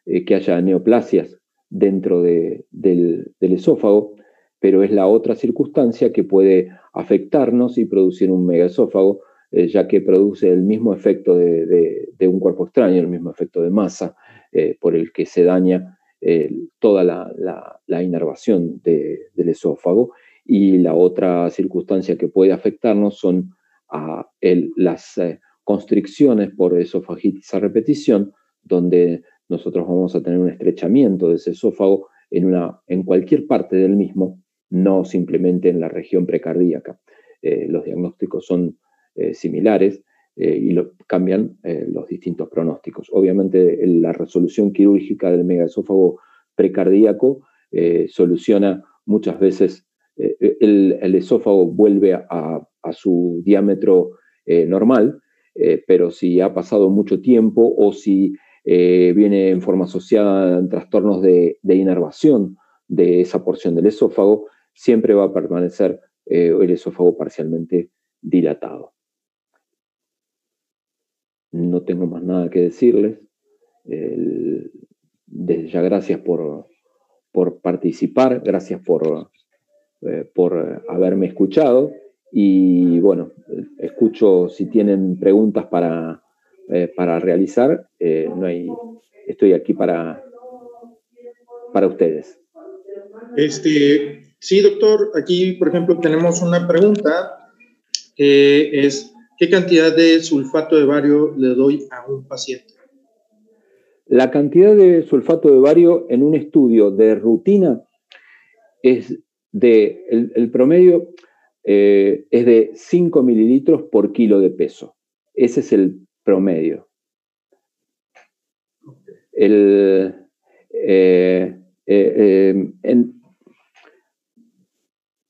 Speaker 2: que haya neoplasias dentro del esófago, pero es la otra circunstancia que puede afectarnos y producir un megaesófago, ya que produce el mismo efecto de un cuerpo extraño, el mismo efecto de masa, por el que se daña toda la inervación del esófago. Y la otra circunstancia que puede afectarnos son las constricciones por esofagitis a repetición, donde nosotros vamos a tener un estrechamiento de ese esófago en cualquier parte del mismo, no simplemente en la región precardíaca. Los diagnósticos son similares y cambian los distintos pronósticos. Obviamente la resolución quirúrgica del megaesófago precardíaco soluciona muchas veces, el esófago vuelve a su diámetro normal, pero si ha pasado mucho tiempo o si viene en forma asociada a trastornos de inervación de esa porción del esófago, siempre va a permanecer el esófago parcialmente dilatado. No tengo más nada que decirles. Desde ya gracias por participar, gracias por haberme escuchado y bueno, escucho si tienen preguntas para realizar. Estoy aquí para ustedes.
Speaker 1: Sí, doctor, aquí, por ejemplo, tenemos una pregunta que es, ¿qué cantidad de sulfato de bario le doy a un paciente?
Speaker 2: La cantidad de sulfato de bario en un estudio de rutina es el promedio es de 5 mililitros por kilo de peso. Ese es el promedio.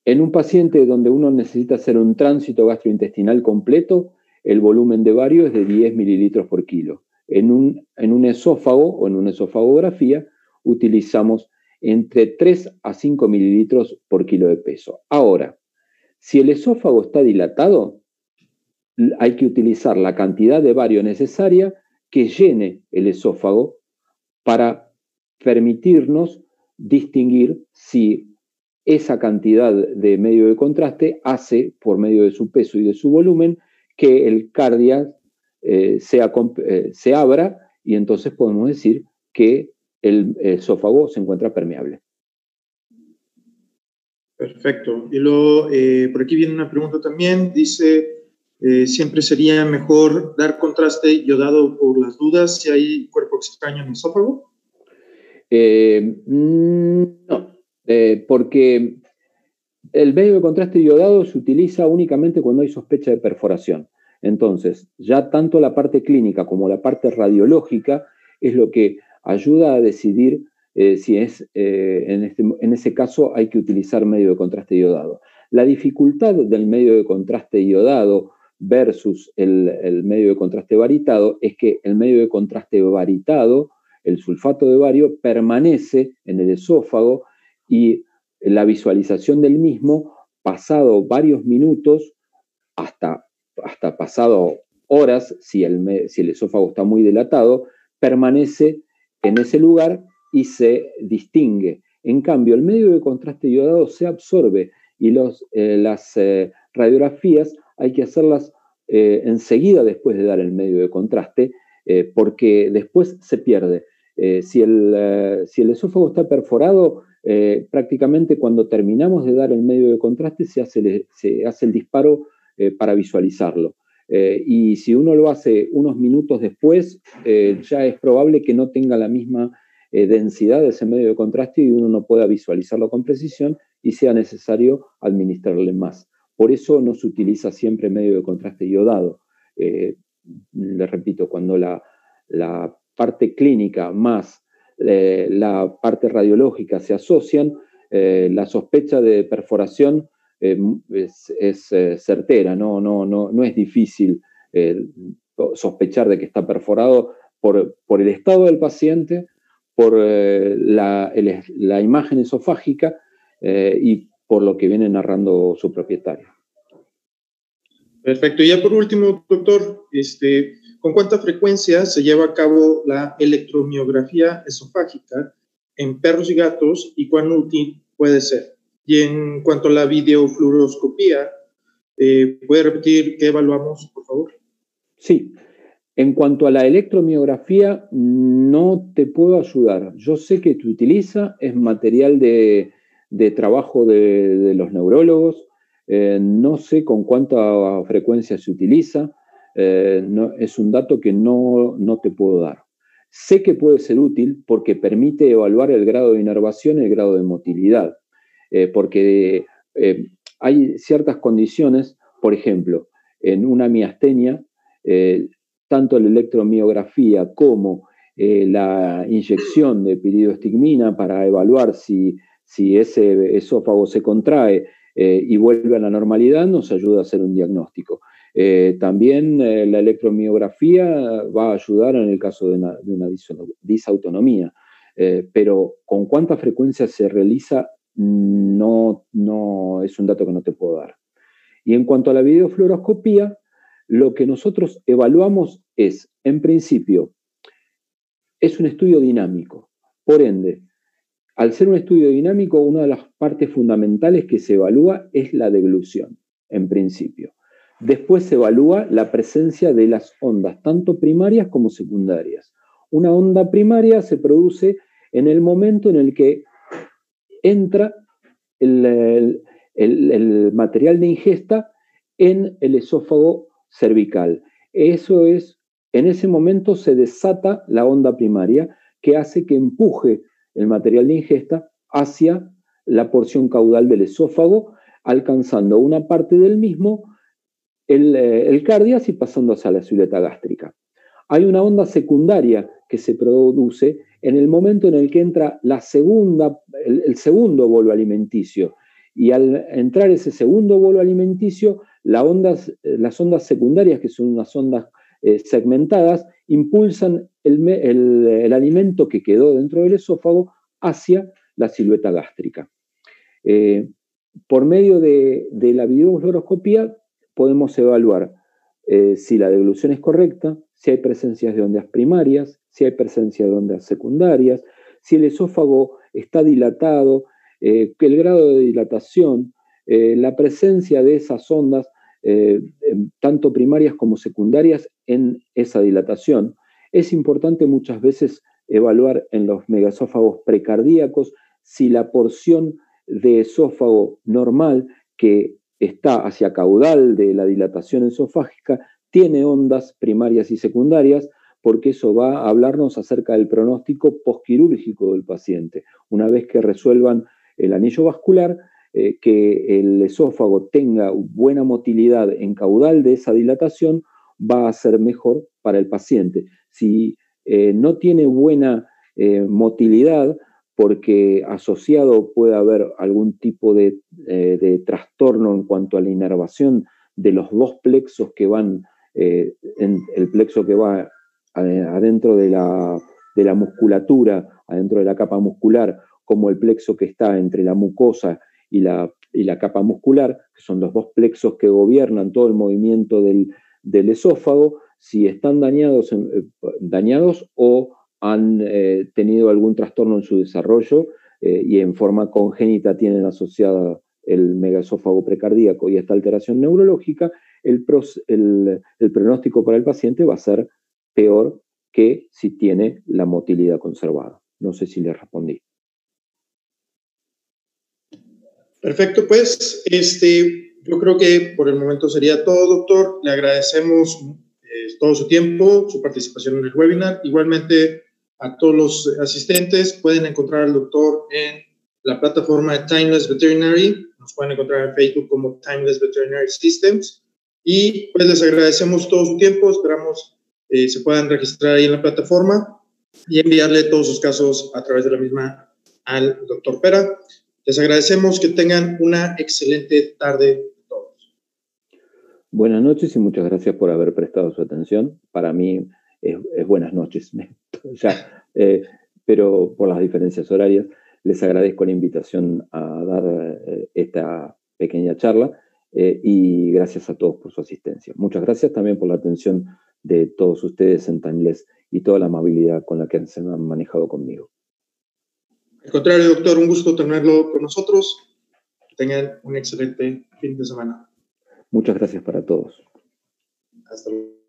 Speaker 2: En un paciente donde uno necesita hacer un tránsito gastrointestinal completo, el volumen de bario es de 10 mililitros por kilo. En un esófago o en una esofagografía utilizamos entre 3 a 5 mililitros por kilo de peso. Ahora, si el esófago está dilatado, hay que utilizar la cantidad de bario necesaria que llene el esófago para permitirnos distinguir si esa cantidad de medio de contraste hace, por medio de su peso y de su volumen, que el cardia se abra y entonces podemos decir que el esófago se encuentra permeable.
Speaker 1: Perfecto. Y luego, por aquí viene una pregunta también. Dice, ¿siempre sería mejor dar contraste iodado por las dudas si hay cuerpo extraño en el esófago?
Speaker 2: No, porque el medio de contraste iodado se utiliza únicamente cuando hay sospecha de perforación. Entonces, ya tanto la parte clínica como la parte radiológica es lo que ayuda a decidir si es, en ese caso hay que utilizar medio de contraste iodado. La dificultad del medio de contraste iodado versus el medio de contraste baritado es que el medio de contraste baritado, el sulfato de bario, permanece en el esófago y la visualización del mismo, pasado varios minutos, hasta pasado horas, si el esófago está muy dilatado, permanece en ese lugar y se distingue. En cambio, el medio de contraste iodado se absorbe y las radiografías hay que hacerlas enseguida después de dar el medio de contraste, porque después se pierde. Si el esófago está perforado, prácticamente cuando terminamos de dar el medio de contraste se hace el disparo para visualizarlo. Y si uno lo hace unos minutos después, ya es probable que no tenga la misma densidad de ese medio de contraste y uno no pueda visualizarlo con precisión y sea necesario administrarle más. Por eso no se utiliza siempre medio de contraste iodado. Les repito, cuando la parte clínica más la parte radiológica se asocian, la sospecha de perforación es certera, no es difícil sospechar de que está perforado por el estado del paciente, por la imagen esofágica y por lo que viene narrando su propietario.
Speaker 1: Perfecto. Y ya por último, doctor, ¿con cuánta frecuencia se lleva a cabo la electromiografía esofágica en perros y gatos y cuán útil puede ser? Y en cuanto a la videofluoroscopía, ¿puede repetir qué evaluamos, por favor?
Speaker 2: Sí. En cuanto a la electromiografía, no te puedo ayudar. Yo sé que te utiliza, es material de trabajo de los neurólogos. No sé con cuánta frecuencia se utiliza. Es un dato que no te puedo dar. Sé que puede ser útil porque permite evaluar el grado de inervación y el grado de motilidad. Porque hay ciertas condiciones, por ejemplo, en una miastenia, tanto la electromiografía como la inyección de piridoestigmina para evaluar si ese esófago se contrae y vuelve a la normalidad, nos ayuda a hacer un diagnóstico. También la electromiografía va a ayudar en el caso de una disautonomía, pero con cuánta frecuencia se realiza no es un dato que no te puedo dar. Y en cuanto a la videofluoroscopía, lo que nosotros evaluamos es, en principio, es un estudio dinámico. Por ende, al ser un estudio dinámico, una de las partes fundamentales que se evalúa es la deglución, en principio. Después se evalúa la presencia de las ondas, tanto primarias como secundarias. Una onda primaria se produce en el momento en el que entra el material de ingesta en el esófago cervical. Eso es, en ese momento se desata la onda primaria que hace que empuje el material de ingesta hacia la porción caudal del esófago, alcanzando una parte del mismo, el cardias, y pasando hacia la silueta gástrica. Hay una onda secundaria que se produce en el momento en el que entra el segundo bolo alimenticio. Y al entrar ese segundo bolo alimenticio, las ondas secundarias, que son unas ondas segmentadas, impulsan el alimento que quedó dentro del esófago hacia la silueta gástrica. Por medio de la videofluoroscopía podemos evaluar si la deglución es correcta, si hay presencias de ondas primarias, si hay presencia de ondas secundarias, si el esófago está dilatado, el grado de dilatación, la presencia de esas ondas, tanto primarias como secundarias, en esa dilatación. Es importante muchas veces evaluar en los megaesófagos precardíacos si la porción de esófago normal que está hacia caudal de la dilatación esofágica tiene ondas primarias y secundarias, porque eso va a hablarnos acerca del pronóstico postquirúrgico del paciente. Una vez que resuelvan el anillo vascular, que el esófago tenga buena motilidad en caudal de esa dilatación, va a ser mejor para el paciente. Si no tiene buena motilidad, porque asociado puede haber algún tipo de trastorno en cuanto a la inervación de los dos plexos que van, el plexo que va adentro de la musculatura, adentro de la capa muscular, como el plexo que está entre la mucosa y la capa muscular, que son los dos plexos que gobiernan todo el movimiento del esófago. Si están dañados o han tenido algún trastorno en su desarrollo y en forma congénita tienen asociada el megaesófago precardíaco y esta alteración neurológica, el pronóstico para el paciente va a ser peor que si tiene la motilidad conservada. No sé si le respondí.
Speaker 1: Perfecto, pues yo creo que por el momento sería todo, doctor. Le agradecemos todo su tiempo, su participación en el webinar. Igualmente, a todos los asistentes pueden encontrar al doctor en la plataforma de Timeless Veterinary. Nos pueden encontrar en Facebook como Timeless Veterinary Systems. Y pues les agradecemos todo su tiempo. Esperamos se puedan registrar ahí en la plataforma y enviarle todos sus casos a través de la misma al doctor Pera. Les agradecemos, que tengan una excelente tarde todos.
Speaker 2: Buenas noches y muchas gracias por haber prestado su atención. Para mí es buenas noches, ya, pero por las diferencias horarias, les agradezco la invitación a dar esta pequeña charla y gracias a todos por su asistencia. Muchas gracias también por la atención de todos ustedes en Timeless y toda la amabilidad con la que se han manejado conmigo.
Speaker 1: Al contrario, doctor, un gusto tenerlo con nosotros. Que tengan un excelente fin de semana.
Speaker 2: Muchas gracias para todos.
Speaker 1: Hasta luego.